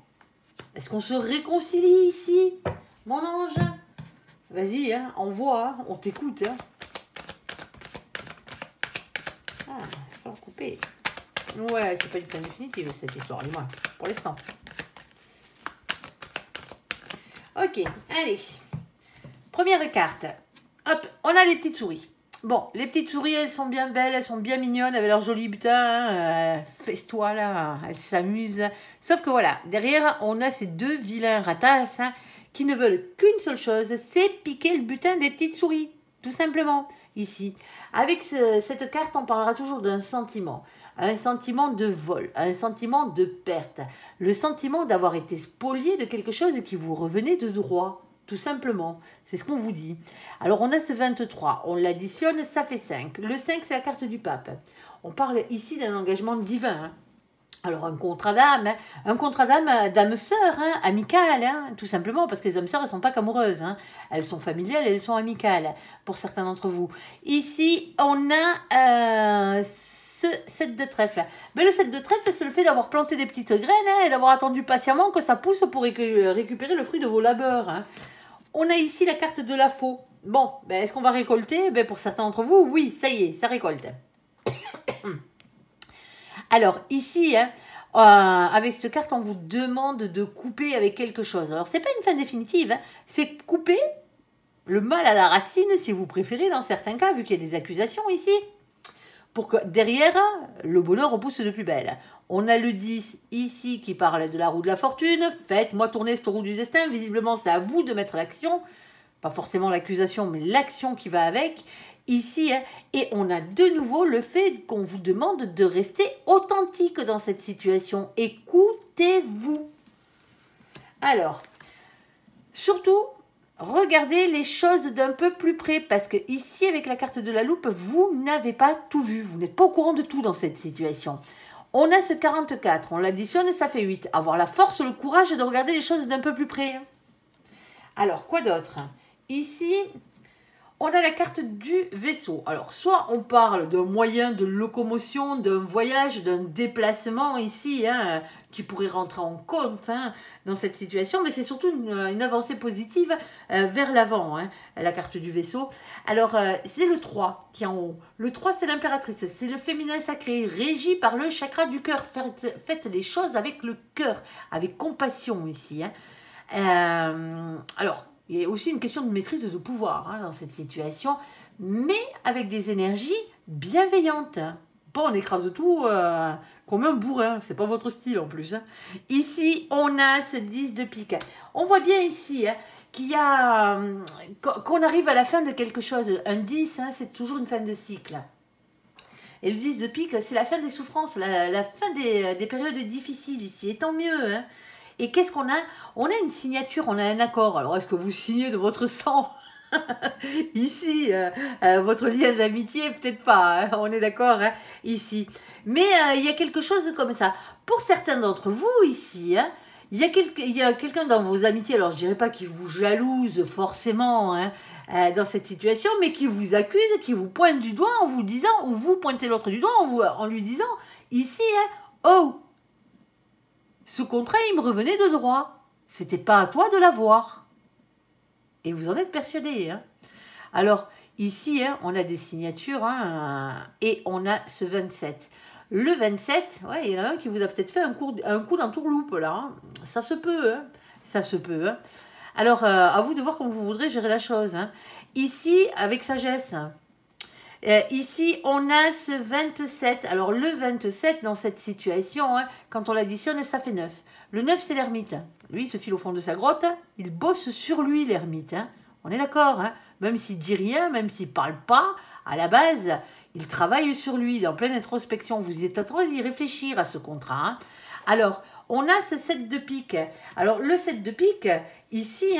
est-ce qu'on se réconcilie ici, mon ange? Vas-y, hein, envoie, hein, on t'écoute. Hein. Ah, il va falloir couper. Ouais, c'est pas une fin définitive cette histoire, du moins, pour l'instant. Ok, allez. Première carte. Hop, on a les petites souris. Bon, les petites souris, elles sont bien belles, elles sont bien mignonnes avec leur joli butin. Fais-toi là, elles s'amusent. Sauf que voilà, derrière, on a ces deux vilains ratasses qui ne veulent qu'une seule chose, c'est piquer le butin des petites souris. Tout simplement, ici. Avec cette carte, on parlera toujours d'un sentiment. Un sentiment de vol, un sentiment de perte. Le sentiment d'avoir été spolié de quelque chose qui vous revenait de droit. Tout simplement, c'est ce qu'on vous dit. Alors on a ce 23, on l'additionne, ça fait 5. Le 5, c'est la carte du pape. On parle ici d'un engagement divin. Alors un contrat d'âme, un contrat d'âme sœur, amical, tout simplement, parce que les âmes sœurs, elles ne sont pas qu'amoureuses. Elles sont familiales, elles sont amicales, pour certains d'entre vous. Ici, on a ce 7 de trèfle. Mais le 7 de trèfle, c'est le fait d'avoir planté des petites graines et d'avoir attendu patiemment que ça pousse pour récupérer le fruit de vos labeurs. On a ici la carte de la faux. Bon, est-ce qu'on va récolter? Pour certains d'entre vous, oui, ça y est, ça récolte. Alors, ici, avec cette carte, on vous demande de couper avec quelque chose. Alors, c'est pas une fin définitive, c'est couper le mal à la racine, si vous préférez, dans certains cas, vu qu'il y a des accusations ici, pour que derrière, le bonheur repousse de plus belle. On a le 10 ici qui parle de la roue de la fortune. Faites-moi tourner cette roue du destin. Visiblement, c'est à vous de mettre l'action. Pas forcément l'accusation, mais l'action qui va avec. Ici, et on a de nouveau le fait qu'on vous demande de rester authentique dans cette situation. Écoutez-vous. Alors, surtout, regardez les choses d'un peu plus près, parce que ici, avec la carte de la loupe, vous n'avez pas tout vu. Vous n'êtes pas au courant de tout dans cette situation. On a ce 44, on l'additionne et ça fait 8. Avoir la force, le courage de regarder les choses d'un peu plus près. Alors, quoi d'autre? Ici, on a la carte du vaisseau. Alors, soit on parle d'un moyen de locomotion, d'un voyage, d'un déplacement ici, qui pourrait rentrer en compte dans cette situation, mais c'est surtout une avancée positive vers l'avant, la carte du vaisseau. Alors, c'est le 3 qui est en haut. Le 3, c'est l'impératrice, c'est le féminin sacré, régi par le chakra du cœur. Faites les choses avec le cœur, avec compassion ici. Alors, il y a aussi une question de maîtrise de pouvoir dans cette situation, mais avec des énergies bienveillantes. Bon, on écrase tout comme un bourrin, c'est pas votre style en plus. Ici, on a ce 10 de pique. On voit bien ici qu'il y a qu'on arrive à la fin de quelque chose. Un 10, c'est toujours une fin de cycle. Et le 10 de pique, c'est la fin des souffrances, la fin des périodes difficiles ici. Et tant mieux, Et qu'est-ce qu'on a? On a une signature, on a un accord. Alors, est-ce que vous signez de votre sang? Ici, votre lien d'amitié, peut-être pas, on est d'accord, ici. Mais il y a quelque chose comme ça. Pour certains d'entre vous, ici, il y a quelqu'un dans vos amitiés, alors je dirais pas qui vous jalouse forcément dans cette situation, mais qui vous accuse, qui vous pointe du doigt en vous disant, ou vous pointez l'autre du doigt en lui disant, ici, oh, ce contrat, il me revenait de droit. C'était pas à toi de l'avoir. Et vous en êtes persuadé. Alors, ici, on a des signatures et on a ce 27. Le 27, il y en a un qui vous a peut-être fait un coup d'entourloupe, là. Ça se peut, Ça se peut, Alors, à vous de voir comment vous voudrez gérer la chose. Ici, avec sagesse. Ici, on a ce 27. Alors, le 27, dans cette situation, quand on l'additionne, ça fait 9. Le 9, c'est l'ermite. Lui, il se file au fond de sa grotte. Il bosse sur lui, l'ermite. On est d'accord, Même s'il dit rien, même s'il parle pas, à la base, il travaille sur lui. Il est en pleine introspection. Vous êtes en train d'y réfléchir à ce contrat. Alors, on a ce 7 de pique. Alors, le 7 de pique, ici,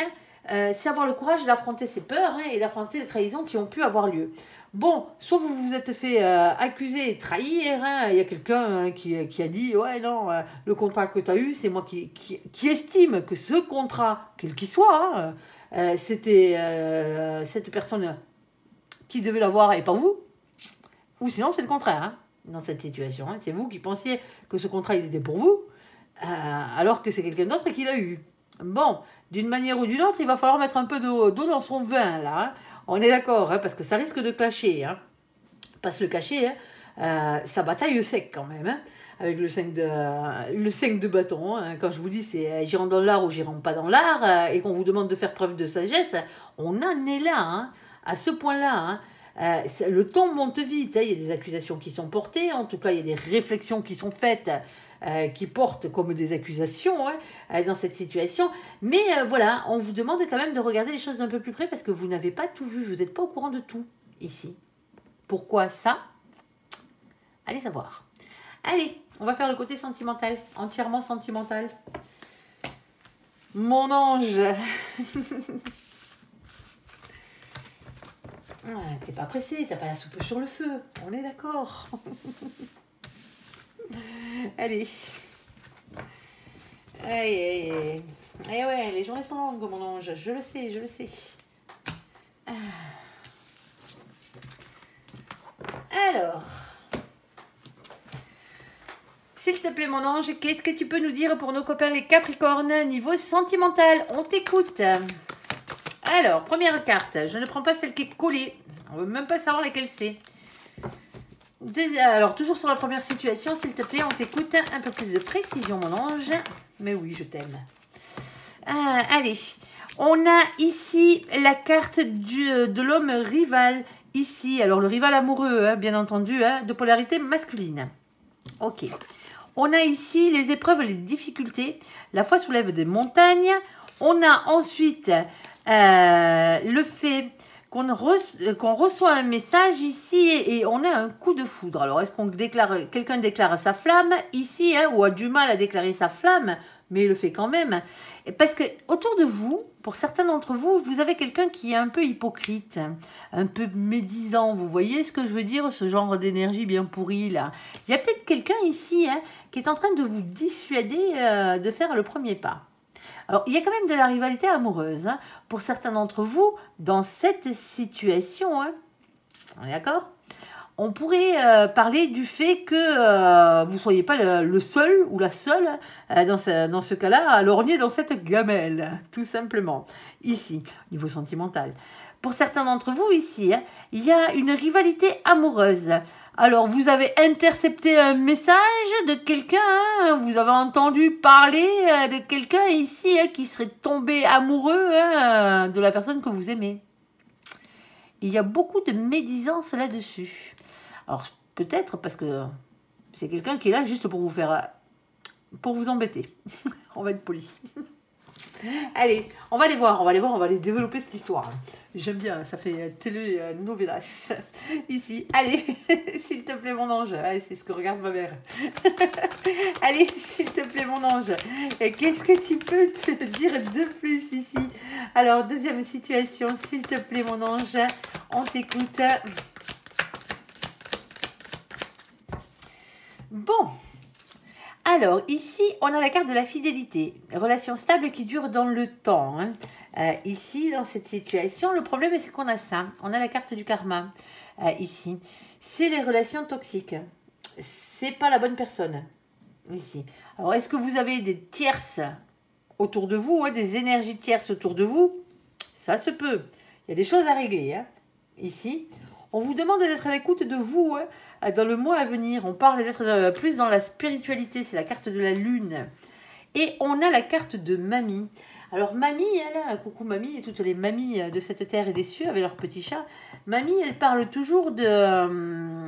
c'est avoir le courage d'affronter ses peurs et d'affronter les trahisons qui ont pu avoir lieu. Bon, soit vous vous êtes fait accuser et trahir, il y a quelqu'un qui a dit « Ouais, non, le contrat que tu as eu, c'est moi qui estime que ce contrat, quel qu'il soit, c'était cette personne qui devait l'avoir et pas vous. Ou sinon, c'est le contraire, dans cette situation. C'est vous qui pensiez que ce contrat, il était pour vous, alors que c'est quelqu'un d'autre qui l'a eu. Bon, d'une manière ou d'une autre, il va falloir mettre un peu d'eau dans son vin, là. On est d'accord, parce que ça risque de clasher. Pas se le cacher, ça bataille sec quand même, avec le 5 de bâton. Quand je vous dis c'est j'y dans l'art ou j'y pas dans l'art, et qu'on vous demande de faire preuve de sagesse, on en est là, à ce point-là. Le ton monte vite, hein, il y a des accusations qui sont portées, en tout cas il y a des réflexions qui sont faites qui portent comme des accusations dans cette situation. Mais voilà, on vous demande quand même de regarder les choses d'un peu plus près parce que vous n'avez pas tout vu, vous n'êtes pas au courant de tout ici. Pourquoi ça? Allez savoir. Allez, on va faire le côté sentimental, entièrement sentimental. Mon ange. T'es pas pressé, t'as pas la soupe sur le feu, on est d'accord. Allez. Aïe, aïe, aïe. Eh ouais, les journées sont longues, mon ange, je le sais, je le sais. Alors, s'il te plaît, mon ange, qu'est-ce que tu peux nous dire pour nos copains les Capricornes niveau sentimental? On t'écoute. Alors, première carte, je ne prends pas celle qui est collée. On ne veut même pas savoir laquelle c'est. Alors, toujours sur la première situation, s'il te plaît, on t'écoute un peu plus de précision, mon ange. Mais oui, je t'aime. Allez, on a ici la carte de l'homme rival. Ici, alors le rival amoureux, hein, bien entendu, hein, de polarité masculine. Ok. On a ici les épreuves, les difficultés. La foi soulève des montagnes. On a ensuite le fait qu'on reçoit un message ici et on a un coup de foudre. Alors, est-ce qu'on déclare, quelqu'un déclare sa flamme ici, hein, ou a du mal à déclarer sa flamme, mais il le fait quand même. Parce que autour de vous, pour certains d'entre vous, vous avez quelqu'un qui est un peu hypocrite, un peu médisant. Vous voyez ce que je veux dire, ce genre d'énergie bien pourrie là. Il y a peut-être quelqu'un ici hein, qui est en train de vous dissuader de faire le premier pas. Alors, il y a quand même de la rivalité amoureuse hein, pour certains d'entre vous dans cette situation. Hein. On est d'accord ? On pourrait parler du fait que vous ne soyez pas le seul ou la seule dans ce cas-là à lorgner dans cette gamelle, tout simplement, ici, au niveau sentimental. Pour certains d'entre vous ici, hein, il y a une rivalité amoureuse. Alors, vous avez intercepté un message de quelqu'un, hein, vous avez entendu parler de quelqu'un ici hein, qui serait tombé amoureux hein, de la personne que vous aimez. Il y a beaucoup de médisance là-dessus. Alors, peut-être parce que c'est quelqu'un qui est là juste pour vous faire... pour vous embêter. On va être poli. Allez, on va les voir, on va les développer cette histoire. J'aime bien, ça fait télé-novelas. Ici, allez, s'il te plaît mon ange. Allez, c'est ce que regarde ma mère. Allez, s'il te plaît mon ange. Qu'est-ce que tu peux te dire de plus ici? Alors, deuxième situation, s'il te plaît mon ange. On t'écoute. Bon. Alors, ici, on a la carte de la fidélité. Relation stable qui dure dans le temps. Hein. Ici, dans cette situation, le problème, c'est qu'on a ça. On a la carte du karma, ici. C'est les relations toxiques. C'est pas la bonne personne, ici. Alors, est-ce que vous avez des tierces autour de vous, hein, des énergies tierces autour de vous? Ça se peut. Il y a des choses à régler, hein, ici. On vous demande d'être à l'écoute de vous hein, dans le mois à venir. On parle d'être plus dans la spiritualité. C'est la carte de la lune. Et on a la carte de mamie. Alors mamie, elle, coucou mamie et toutes les mamies de cette terre et des cieux avec leurs petits chats. Mamie, elle parle toujours de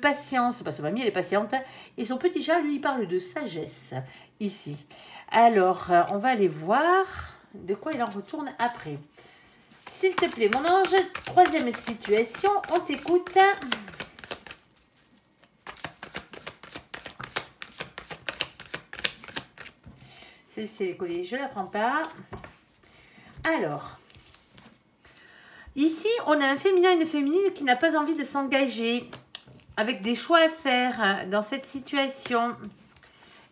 patience. Parce que mamie, elle est patiente. Et son petit chat, lui, il parle de sagesse. Ici. Alors, on va aller voir de quoi il en retourne après. S'il te plaît, mon ange, troisième situation, on t'écoute. Celle-ci, elle est collée, je ne la prends pas. Alors, ici, on a un féminin et une féminine qui n'a pas envie de s'engager avec des choix à faire dans cette situation.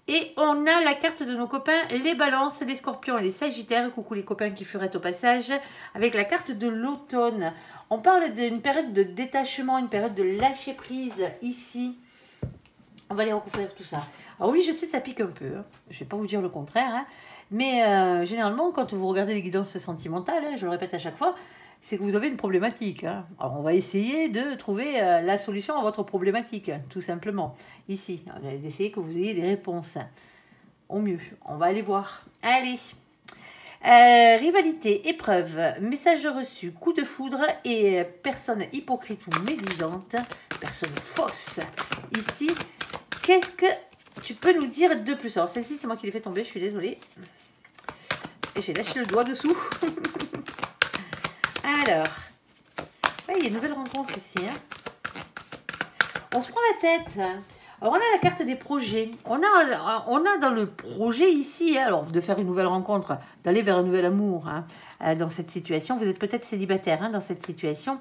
Et on a la carte de nos copains, les balances, les scorpions et les sagittaires. Coucou les copains qui furetent au passage. Avec la carte de l'automne. On parle d'une période de détachement, une période de lâcher prise ici. On va aller recouvrir tout ça. Alors oui, je sais, ça pique un peu. Hein. Je ne vais pas vous dire le contraire. Hein. Mais généralement, quand vous regardez les guidances sentimentales, hein, je le répète à chaque fois, c'est que vous avez une problématique. Hein. Alors, on va essayer de trouver la solution à votre problématique, tout simplement. Ici, on va essayer que vous ayez des réponses. Au mieux, on va aller voir. Allez, Rivalité, épreuve, message reçu, coup de foudre et personne hypocrite ou médisante, personne fausse. Ici, qu'est-ce que tu peux nous dire de plus? Alors, celle-ci, c'est moi qui l'ai fait tomber, je suis désolée. Et j'ai lâché le doigt dessous. Alors, ouais, il y a une nouvelle rencontre ici. Hein. On se prend la tête. Alors, on a la carte des projets. On a dans le projet ici, hein, alors de faire une nouvelle rencontre, d'aller vers un nouvel amour hein, dans cette situation. Vous êtes peut-être célibataire hein, dans cette situation.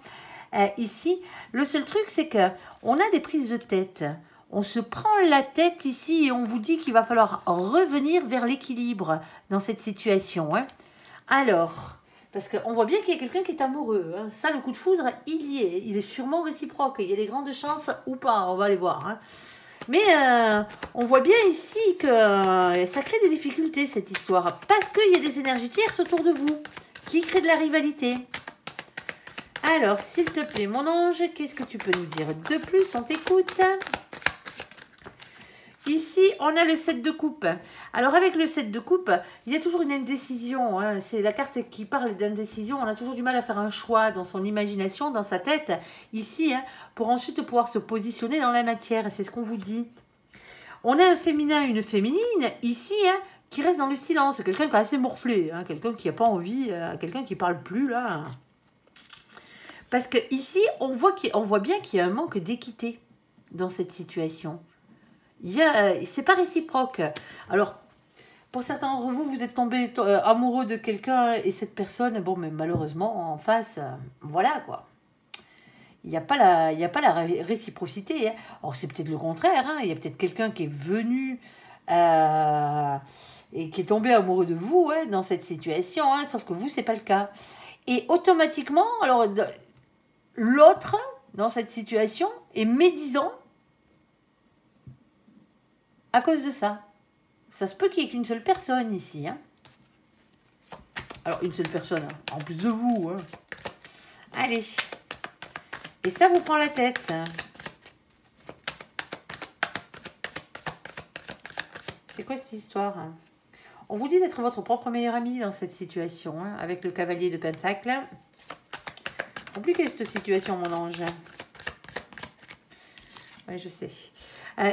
Ici, le seul truc, c'est que on a des prises de tête. On se prend la tête ici et on vous dit qu'il va falloir revenir vers l'équilibre dans cette situation. Hein. Alors, parce qu'on voit bien qu'il y a quelqu'un qui est amoureux. Hein. Ça, le coup de foudre, il y est. Il est sûrement réciproque. Il y a des grandes chances ou pas. On va aller voir. Hein. Mais on voit bien ici que ça crée des difficultés, cette histoire. Parce qu'il y a des énergies tierces autour de vous qui créent de la rivalité. Alors, s'il te plaît, mon ange, qu'est-ce que tu peux nous dire de plus? On t'écoute. Ici, on a le 7 de coupe. Alors, avec le 7 de coupe, il y a toujours une indécision. Hein. C'est la carte qui parle d'indécision. On a toujours du mal à faire un choix dans son imagination, dans sa tête, ici, hein, pour ensuite pouvoir se positionner dans la matière. C'est ce qu'on vous dit. On a un féminin, une féminine, ici, hein, qui reste dans le silence. Quelqu'un qui est assez morflé, hein, quelqu'un qui n'a pas envie, quelqu'un qui ne parle plus, là. Parce que ici, on voit bien qu'il y a un manque d'équité dans cette situation. C'est pas réciproque. Alors, pour certains d'entre vous, vous êtes tombé amoureux de quelqu'un et cette personne, bon, mais malheureusement, en face, voilà quoi. Il n'y a pas la réciprocité. Hein. Alors, c'est peut-être le contraire. Hein. Il y a peut-être quelqu'un qui est venu et qui est tombé amoureux de vous hein, dans cette situation, hein, sauf que vous, c'est pas le cas. Et automatiquement, alors, l'autre, dans cette situation, est médisant à cause de ça. Ça se peut qu'il n'y ait qu'une seule personne ici. Hein. Alors, une seule personne, hein, en plus de vous. Hein. Allez. Et ça vous prend la tête. C'est quoi cette histoire hein? On vous dit d'être votre propre meilleur ami dans cette situation, hein, avec le cavalier de Pentacle. Compliqué cette situation, mon ange. Oui, je sais.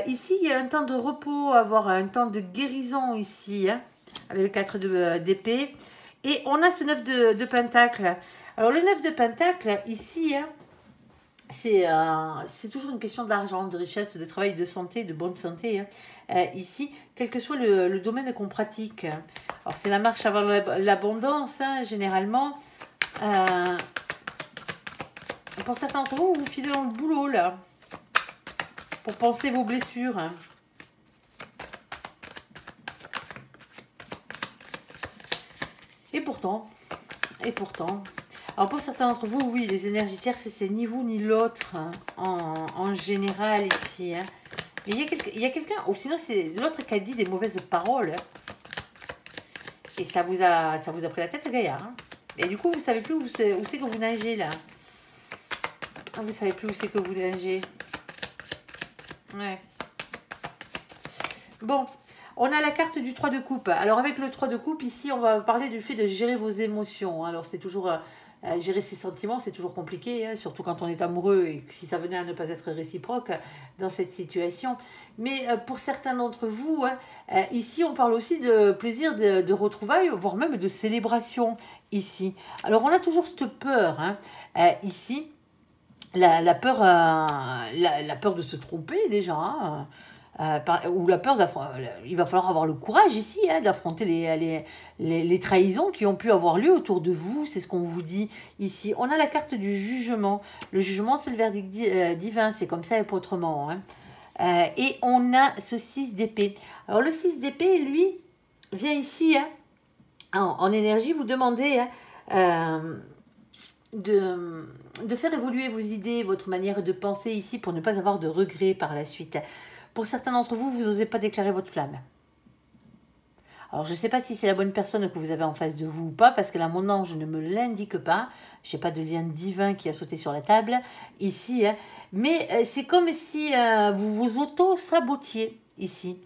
Ici, il y a un temps de repos, avoir un temps de guérison ici, hein, avec le 4 d'épée. Et on a ce 9 de Pentacle. Alors, le 9 de Pentacle, ici, hein, c'est toujours une question d'argent, de richesse, de travail, de santé, de bonne santé. Hein. Ici, quel que soit le domaine qu'on pratique. Alors, c'est la marche vers l'abondance, hein, généralement. Pour certains d'entre vous, vous filez dans le boulot, là. Pour penser vos blessures. Hein. Et pourtant, alors pour certains d'entre vous, oui, les énergies tierces, c'est ni vous ni l'autre hein, en général ici. Hein. Mais il y a quelqu'un, ou sinon c'est l'autre qui a dit des mauvaises paroles. Et ça vous a pris la tête, gaillard. Hein. Et du coup, vous savez plus où c'est que vous nagez là. Vous savez plus où c'est que vous nagez. Ouais. Bon, on a la carte du 3 de coupe. Alors avec le 3 de coupe, ici, on va parler du fait de gérer vos émotions. Alors c'est toujours... gérer ses sentiments, c'est toujours compliqué, hein, surtout quand on est amoureux et si ça venait à ne pas être réciproque dans cette situation. Mais pour certains d'entre vous, hein, ici, on parle aussi de plaisir de retrouvailles, voire même de célébration ici. Alors on a toujours cette peur hein, ici. La peur de se tromper déjà, hein, ou la peur il va falloir avoir le courage ici hein, d'affronter les trahisons qui ont pu avoir lieu autour de vous, c'est ce qu'on vous dit ici. On a la carte du jugement. Le jugement, c'est le verdict divin, c'est comme ça et pas autrement. Hein. Et on a ce 6 d'épée. Alors le 6 d'épée, lui, vient ici, hein, en énergie, vous demander... Hein, de faire évoluer vos idées, votre manière de penser ici pour ne pas avoir de regrets par la suite. Pour certains d'entre vous, vous n'osez pas déclarer votre flamme. Alors, je ne sais pas si c'est la bonne personne que vous avez en face de vous ou pas, parce que là, mon ange ne me l'indique pas. Je n'ai pas de lien divin qui a sauté sur la table ici. Hein. Mais c'est comme si vous vous auto-sabotiez ici.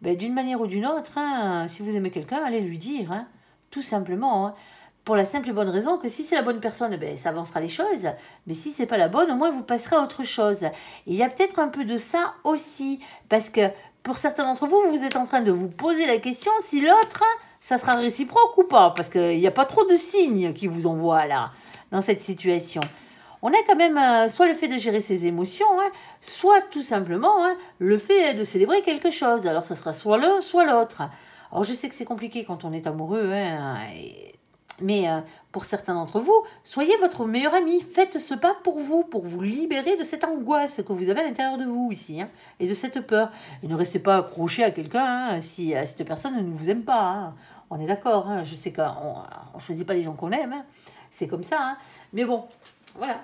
Ben, d'une manière ou d'une autre, hein, si vous aimez quelqu'un, allez lui dire. Hein. tout simplement. Hein. Pour la simple et bonne raison que si c'est la bonne personne, ben, ça avancera les choses. Mais si c'est pas la bonne, au moins vous passerez à autre chose. Et il y a peut-être un peu de ça aussi. Parce que pour certains d'entre vous, vous êtes en train de vous poser la question si l'autre, ça sera réciproque ou pas. Parce qu'il n'y a pas trop de signes qui vous envoient là, dans cette situation. On a quand même soit le fait de gérer ses émotions, hein, soit tout simplement hein, le fait de célébrer quelque chose. Alors ça sera soit l'un, soit l'autre. Alors je sais que c'est compliqué quand on est amoureux, hein, mais pour certains d'entre vous, soyez votre meilleur ami. Faites ce pas pour vous libérer de cette angoisse que vous avez à l'intérieur de vous ici, hein, et de cette peur. Et ne restez pas accroché à quelqu'un hein, si cette personne ne vous aime pas. Hein. On est d'accord, hein, je sais qu'on ne choisit pas les gens qu'on aime, hein, c'est comme ça. Hein. Mais bon, voilà.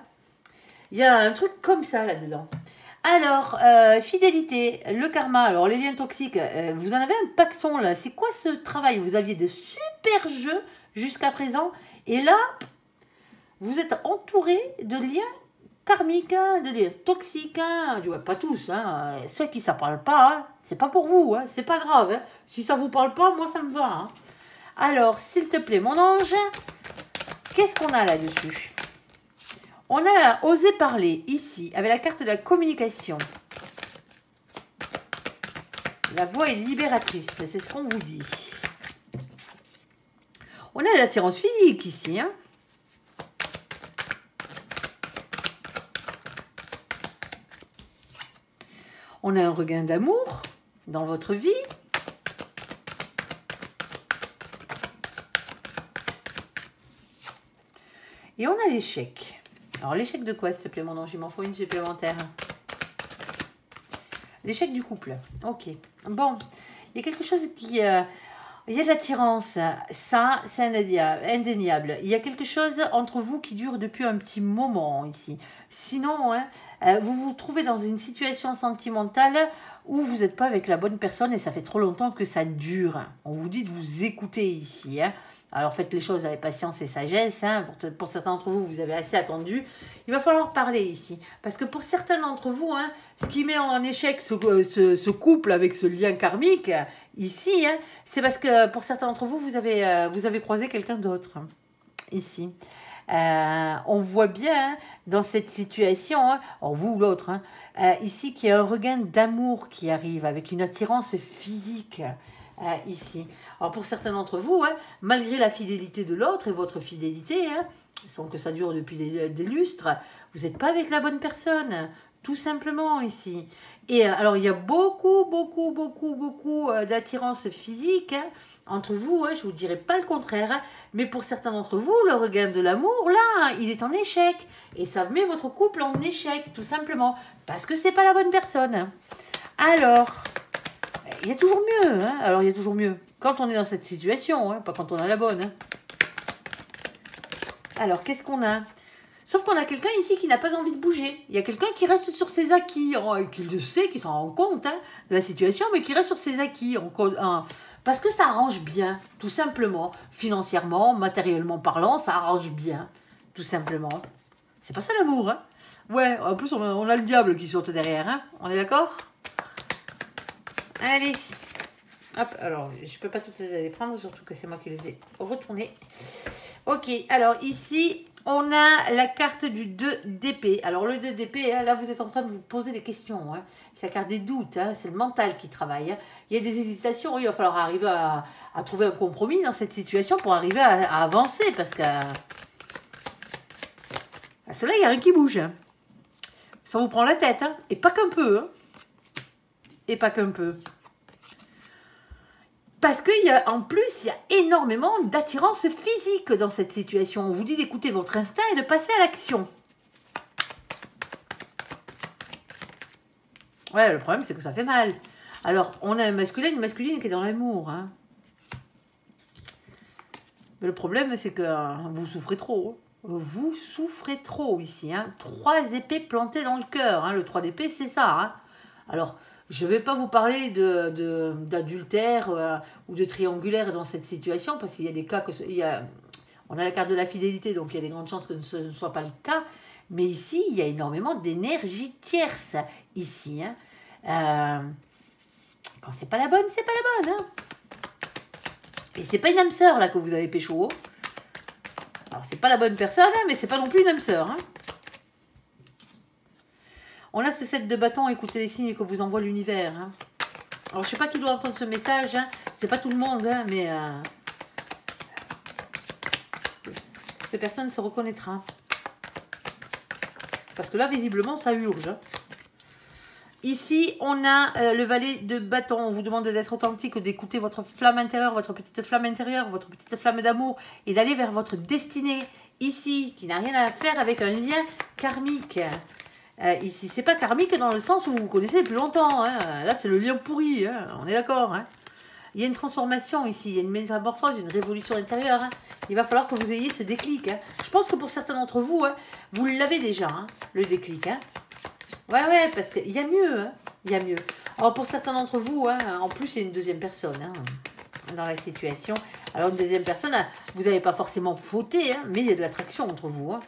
Il y a un truc comme ça là-dedans. Alors, fidélité, le karma, alors les liens toxiques, vous en avez un paxon là. C'est quoi ce travail? Vous aviez de super jeux jusqu'à présent. Et là, vous êtes entouré de liens karmiques, hein, de liens toxiques. Hein. Ouais, pas tous. Hein. Ceux qui ne parlent pas, hein, c'est pas pour vous. Hein. C'est pas grave. Hein. Si ça ne vous parle pas, moi ça me va. Hein. Alors, s'il te plaît, mon ange, qu'est-ce qu'on a là-dessus? On a osé parler ici, avec la carte de la communication. La voix est libératrice, c'est ce qu'on vous dit. On a l'attirance physique ici. Hein. On a un regain d'amour dans votre vie. Et on a l'échec. Alors, l'échec de quoi, s'il te plaît, mon ange? Il m'en faut une supplémentaire. L'échec du couple. Ok. Bon, il y a quelque chose qui... il y a de l'attirance. Ça, c'est indéniable. Il y a quelque chose entre vous qui dure depuis un petit moment ici. Sinon, hein, vous vous trouvez dans une situation sentimentale où vous n'êtes pas avec la bonne personne et ça fait trop longtemps que ça dure. On vous dit de vous écouter ici, hein. Alors faites les choses avec patience et sagesse. Hein. Pour certains d'entre vous, vous avez assez attendu. Il va falloir parler ici. Parce que pour certains d'entre vous, hein, ce qui met en échec ce couple avec ce lien karmique, ici, hein, c'est parce que pour certains d'entre vous, vous avez croisé quelqu'un d'autre. Hein, ici. On voit bien hein, dans cette situation, hein, vous ou l'autre, hein, ici, qu'il y a un regain d'amour qui arrive avec une attirance physique. Ici. Alors pour certains d'entre vous, hein, malgré la fidélité de l'autre et votre fidélité, hein, sans que ça dure depuis des lustres, vous n'êtes pas avec la bonne personne, tout simplement ici. Et alors il y a beaucoup d'attirance physique hein, entre vous, hein, je ne vous dirai pas le contraire, hein, mais pour certains d'entre vous, le regain de l'amour, là, il est en échec. Et ça met votre couple en échec, tout simplement, parce que c'est pas la bonne personne. Alors... il y a toujours mieux, hein. Alors il y a toujours mieux quand on est dans cette situation, hein, pas quand on a la bonne. Hein. Alors qu'est-ce qu'on a? Sauf qu'on a quelqu'un ici qui n'a pas envie de bouger. Il y a quelqu'un qui reste sur ses acquis, qui le sait, qui s'en rend compte hein, de la situation, mais qui reste sur ses acquis. Parce que ça arrange bien, tout simplement. Financièrement, matériellement parlant, ça arrange bien, tout simplement. C'est pas ça l'amour, hein. Ouais, en plus on a le diable qui saute derrière, hein. On est d'accord? Allez, hop, alors je peux pas toutes les prendre, surtout que c'est moi qui les ai retournées. Ok, alors ici, on a la carte du 2 d'épée. Alors le 2 d'épée, hein, là vous êtes en train de vous poser des questions. Hein. C'est la carte des doutes, hein, c'est le mental qui travaille. Hein. Il y a des hésitations, oui, il va falloir arriver à trouver un compromis dans cette situation pour arriver à avancer, parce que... à cela, il n'y a rien qui bouge. Hein. Ça vous prend la tête, hein, et pas qu'un peu, hein. Et pas qu'un peu. Parce qu'en plus, il y a énormément d'attirance physique dans cette situation. On vous dit d'écouter votre instinct et de passer à l'action. Ouais, le problème, c'est que ça fait mal. Alors, on a un masculin et une masculine qui est dans l'amour. Hein. Mais le problème, c'est que vous souffrez trop. Vous souffrez trop ici. Hein. 3 épées plantées dans le cœur. Hein. Le 3 d'épée, c'est ça. Hein. Alors... je ne vais pas vous parler d'adultère ou de triangulaire dans cette situation, parce qu'il y a des cas que... on a la carte de la fidélité, donc il y a des grandes chances que ce ne soit pas le cas. Mais ici, il y a énormément d'énergie tierce. Ici, hein. Quand c'est pas la bonne, c'est pas la bonne. Hein. Et c'est pas une âme sœur, là, que vous avez pécho. Alors, c'est pas la bonne personne, hein, mais c'est pas non plus une âme sœur. Hein. On a ces 7 de bâtons, écoutez les signes que vous envoie l'univers. Hein. Alors, je sais pas qui doit entendre ce message. Hein. C'est pas tout le monde, hein, mais... cette personne se reconnaîtra. Parce que là, visiblement, ça urge. Hein. Ici, on a le valet de bâton. On vous demande d'être authentique, d'écouter votre flamme intérieure, votre petite flamme d'amour et d'aller vers votre destinée. Ici, qui n'a rien à faire avec un lien karmique. Ici, c'est pas karmique dans le sens où vous vous connaissez depuis longtemps. Hein. Là, c'est le lien pourri. Hein. On est d'accord. Hein. Il y a une transformation ici. Il y a une métamorphose, une révolution intérieure. Hein. Il va falloir que vous ayez ce déclic. Hein. Je pense que pour certains d'entre vous, hein, vous l'avez déjà, hein, le déclic. Hein. Ouais, parce qu'il y a mieux, hein. Il y a mieux. Alors, pour certains d'entre vous, hein, en plus, il y a une deuxième personne hein, dans la situation. Alors, une deuxième personne, vous n'avez pas forcément fauté, hein, mais il y a de l'attraction entre vous. Hein.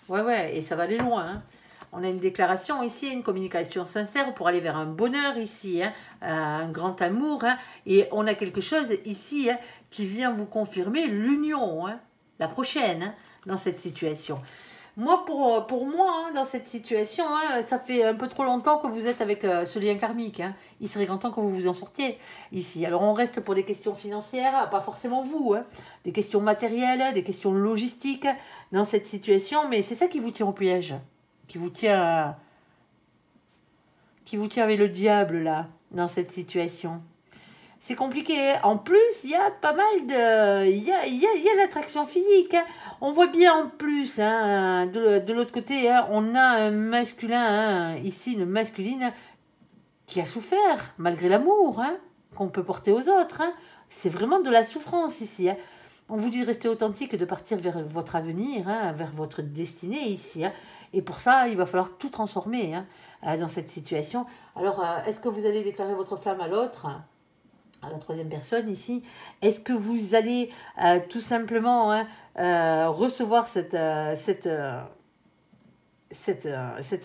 Ouais, et ça va aller loin. Hein. On a une déclaration ici, une communication sincère pour aller vers un bonheur ici, hein, un grand amour. Hein, et on a quelque chose ici hein, qui vient vous confirmer l'union, hein, la prochaine, hein, dans cette situation. Moi, pour moi, hein, dans cette situation, hein, ça fait un peu trop longtemps que vous êtes avec ce lien karmique. Hein. Il serait grand temps que vous vous en sortiez ici. Alors, on reste pour des questions financières, pas forcément vous. Hein. Des questions matérielles, des questions logistiques dans cette situation. Mais c'est ça qui vous tient au piège. Qui vous tient avec le diable, là, dans cette situation. C'est compliqué. En plus, il y a pas mal de... Il y a l'attraction physique. Hein. On voit bien en plus, hein, de l'autre côté, hein, on a un masculin, hein, ici, une masculine, qui a souffert, malgré l'amour hein, qu'on peut porter aux autres. Hein. C'est vraiment de la souffrance ici. Hein. On vous dit de rester authentique, de partir vers votre avenir, hein, vers votre destinée ici. Hein. Et pour ça, il va falloir tout transformer hein, dans cette situation. Alors, est-ce que vous allez déclarer votre flamme à l'autre ? À la troisième personne ici, est-ce que vous allez tout simplement hein, recevoir cette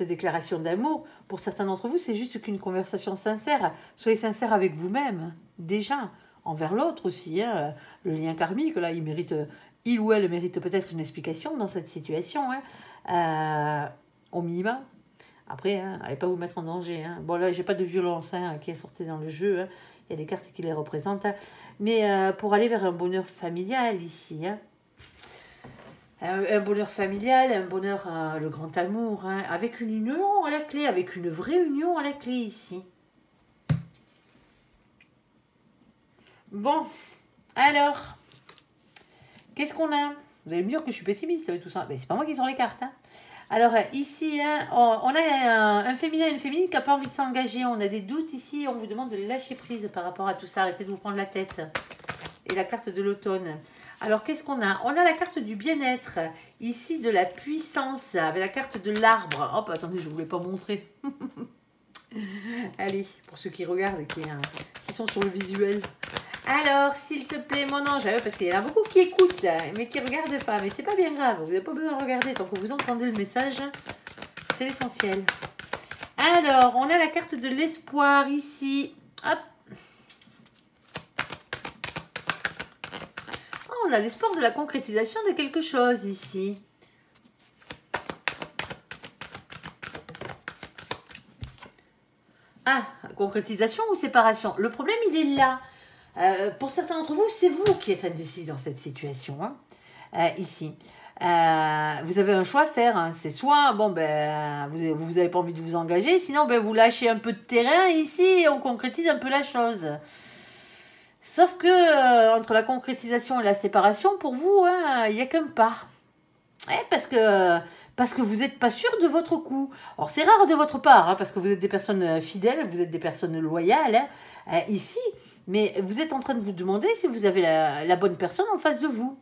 déclaration d'amour? Pour certains d'entre vous, c'est juste qu'une conversation sincère. Soyez sincère avec vous-même, déjà, envers l'autre aussi. Hein. Le lien karmique, là, il ou elle mérite peut-être une explication dans cette situation, hein, au minimum. Après, hein, allez pas vous mettre en danger. Hein. Bon, là, j'ai pas de violence hein, qui est sortie dans le jeu. Hein. Il y a des cartes qui les représentent. Hein. Mais pour aller vers un bonheur familial ici. Hein. Un bonheur familial, un bonheur, le grand amour. Hein, avec une union à la clé, avec une vraie union à la clé ici. Bon, alors, qu'est-ce qu'on a? Vous allez me dire que je suis pessimiste avec tout ça. Mais c'est pas moi qui sors les cartes. Hein. Alors ici, hein, on a un féminin et une féminine qui n'a pas envie de s'engager. On a des doutes ici. On vous demande de lâcher prise par rapport à tout ça. Arrêtez de vous prendre la tête. Et la carte de l'automne. Alors qu'est-ce qu'on a? On a la carte du bien-être. Ici, de la puissance. Avec la carte de l'arbre. Hop, attendez, je ne vous l'ai pas montré. Allez, pour ceux qui regardent et qui sont sur le visuel. Alors, s'il te plaît, mon ange, parce qu'il y en a beaucoup qui écoutent, mais qui ne regardent pas. Mais c'est pas bien grave, vous n'avez pas besoin de regarder. Tant que vous entendez le message, c'est l'essentiel. Alors, on a la carte de l'espoir ici. Hop. Oh, on a l'espoir de la concrétisation de quelque chose ici. Ah, concrétisation ou séparation? Le problème, il est là. Pour certains d'entre vous, c'est vous qui êtes indécis dans cette situation, hein, ici. Vous avez un choix à faire. Hein. C'est soit, bon, ben, vous n'avez pas envie de vous engager, sinon, ben, vous lâchez un peu de terrain ici et on concrétise un peu la chose. Sauf que, entre la concrétisation et la séparation, pour vous, hein, il n'y a qu'un pas. Parce que vous n'êtes pas sûr de votre coup. Alors, c'est rare de votre part, hein, parce que vous êtes des personnes fidèles, vous êtes des personnes loyales, hein, ici. Mais vous êtes en train de vous demander si vous avez la bonne personne en face de vous.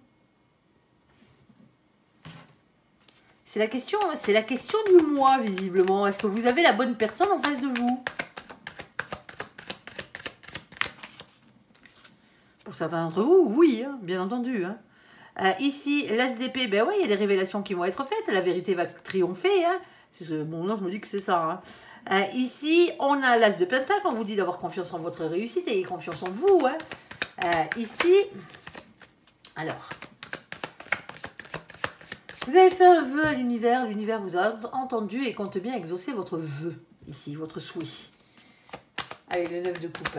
C'est la question du moi, visiblement. Est-ce que vous avez la bonne personne en face de vous? Pour certains d'entre vous, oui, hein, bien entendu. Hein. Ici, l'As d'épée, ben ouais, il y a des révélations qui vont être faites. La vérité va triompher. Hein. Bon, non, je me dis que c'est ça. Hein. Ici, on a l'As de Pentacle. On vous dit d'avoir confiance en votre réussite et confiance en vous. Hein. Ici, Alors, vous avez fait un vœu à l'univers. L'univers vous a entendu et compte bien exaucer votre vœu. Ici, votre souhait. Avec le 9 de coupe.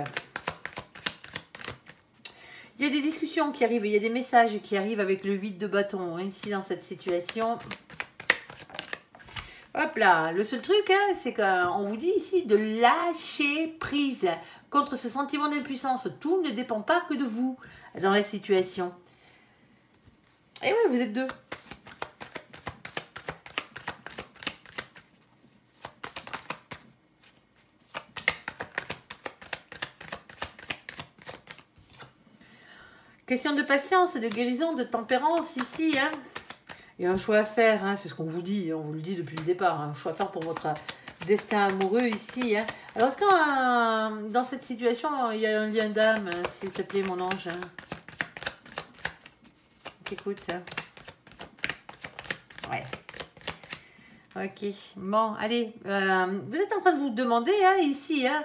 Il y a des discussions qui arrivent. Il y a des messages qui arrivent avec le 8 de bâton. Hein, ici, dans cette situation. Hop là, le seul truc, hein, c'est qu'on vous dit ici de lâcher prise contre ce sentiment d'impuissance. Tout ne dépend pas que de vous dans la situation. Et oui, vous êtes deux. Question de patience, de guérison, de tempérance ici, hein. Il y a un choix à faire, hein, c'est ce qu'on vous dit, on vous le dit depuis le départ, hein, un choix à faire pour votre destin amoureux ici. Hein. Alors, est-ce que dans cette situation, il y a un lien d'âme, s'il te plaît, mon ange? Hein. Écoute. Hein. Ouais. Ok, bon, allez. Vous êtes en train de vous demander, hein, ici, hein,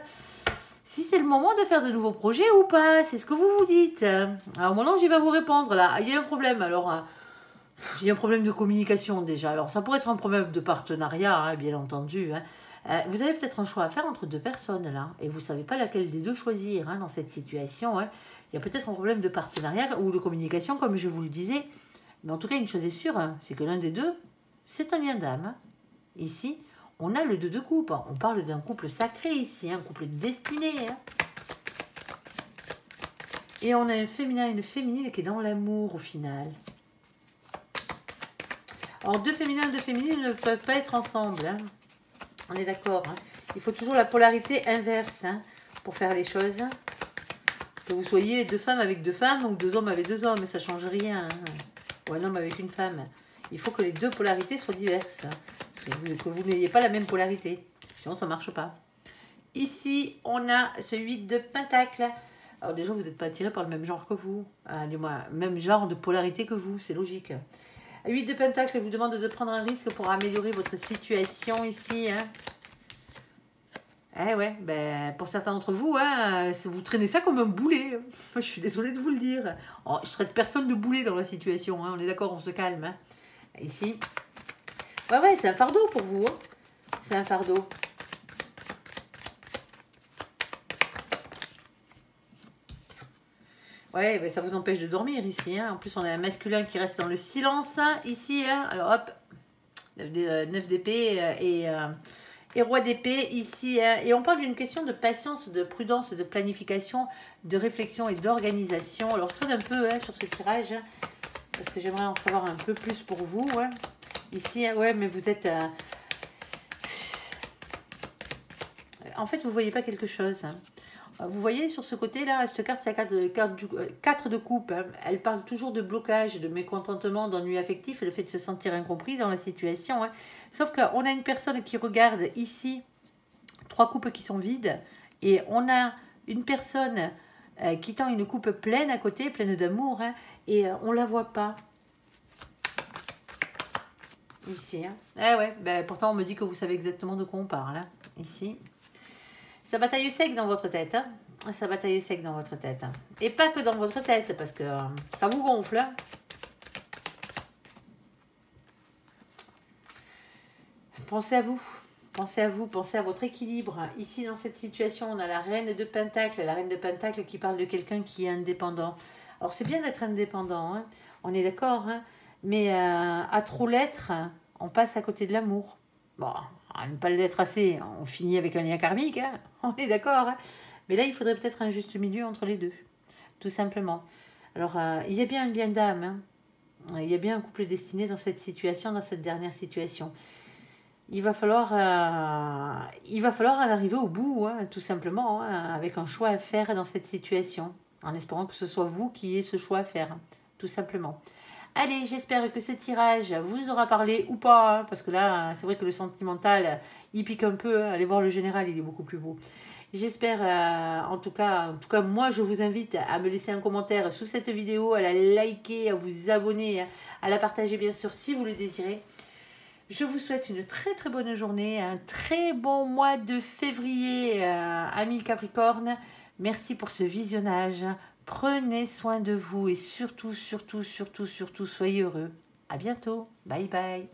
si c'est le moment de faire de nouveaux projets ou pas. C'est ce que vous vous dites. Alors, mon ange, il va vous répondre, là. Il y a un problème, alors... il y a un problème de communication déjà. Alors, ça pourrait être un problème de partenariat, hein, bien entendu. Hein. Vous avez peut-être un choix à faire entre deux personnes, là. Et vous ne savez pas laquelle des deux choisir, hein, dans cette situation. Hein. Il y a peut-être un problème de partenariat ou de communication, comme je vous le disais. Mais en tout cas, une chose est sûre, hein, c'est que l'un des deux, c'est un lien d'âme. Hein. Ici, on a le 2 de coupe. On parle d'un couple sacré ici, un couple destiné. Hein. Et on a un féminin et une féminine qui est dans l'amour, au final. Alors, deux féminins et deux féminines ne peuvent pas être ensemble. Hein. On est d'accord. Hein. Il faut toujours la polarité inverse, hein, pour faire les choses. Que vous soyez deux femmes avec deux femmes ou deux hommes avec deux hommes, ça ne change rien. Hein. Ou un homme avec une femme. Il faut que les deux polarités soient diverses. Hein. Que vous n'ayez pas la même polarité. Sinon, ça ne marche pas. Ici, on a ce 8 de pentacle. Alors déjà, vous n'êtes pas attiré par le même genre que vous. Du moins, même genre de polarité que vous. C'est logique. 8 de pentacle vous demande de prendre un risque pour améliorer votre situation ici. Hein. Eh ouais, ben, pour certains d'entre vous, hein, vous traînez ça comme un boulet. Je suis désolée de vous le dire. Oh, je traite personne de boulet dans la situation. Hein. On est d'accord, on se calme. Hein. Ici. Ouais, c'est un fardeau pour vous. Hein. C'est un fardeau. Ouais, ben ça vous empêche de dormir ici. Hein. En plus, on a un masculin qui reste dans le silence hein, ici. Hein. Alors hop, 9 d'épée et roi d'épée ici. Hein. Et on parle d'une question de patience, de prudence, de planification, de réflexion et d'organisation. Alors je tourne un peu hein, sur ce tirage hein, parce que j'aimerais en savoir un peu plus pour vous. Hein. Ici, hein, ouais, mais vous êtes... En fait, vous ne voyez pas quelque chose. Hein. Vous voyez sur ce côté-là, cette carte, c'est la carte 4 de coupe. Hein. Elle parle toujours de blocage, de mécontentement, d'ennui affectif et le fait de se sentir incompris dans la situation. Hein. Sauf qu'on a une personne qui regarde ici, 3 coupes qui sont vides. Et on a une personne qui tend une coupe pleine à côté, pleine d'amour. Hein, et on ne la voit pas. Ici. Hein. Eh ouais, ben, pourtant on me dit que vous savez exactement de quoi on parle. Hein. Ici. Ça bataille sec dans votre tête. Hein. Ça bataille sec dans votre tête. Hein. Et pas que dans votre tête, parce que ça vous gonfle. Hein. Pensez à vous. Pensez à vous. Pensez à votre équilibre. Ici, dans cette situation, on a la reine de Pentacle. La reine de Pentacle qui parle de quelqu'un qui est indépendant. Alors, c'est bien d'être indépendant. Hein. On est d'accord. Hein. Mais à trop l'être, on passe à côté de l'amour. Bon, à ne pas l'être assez, on finit avec un lien karmique, hein, on est d'accord. Hein. Mais là, il faudrait peut-être un juste milieu entre les deux, tout simplement. Alors, il y a bien un lien d'âme, hein. Il y a bien un couple destiné dans cette situation, dans cette dernière situation. Il va falloir en arriver au bout, hein, tout simplement, hein, avec un choix à faire dans cette situation, en espérant que ce soit vous qui ayez ce choix à faire, hein, tout simplement. Allez, j'espère que ce tirage vous aura parlé ou pas, hein, parce que là, c'est vrai que le sentimental, il pique un peu. Hein, allez voir le général, il est beaucoup plus beau. J'espère, en tout cas, moi, je vous invite à me laisser un commentaire sous cette vidéo, à la liker, à vous abonner, hein, à la partager, bien sûr, si vous le désirez. Je vous souhaite une très, très bonne journée, un très bon mois de février, amis Capricorne. Merci pour ce visionnage. Prenez soin de vous et surtout, surtout, surtout, surtout, soyez heureux. À bientôt. Bye bye.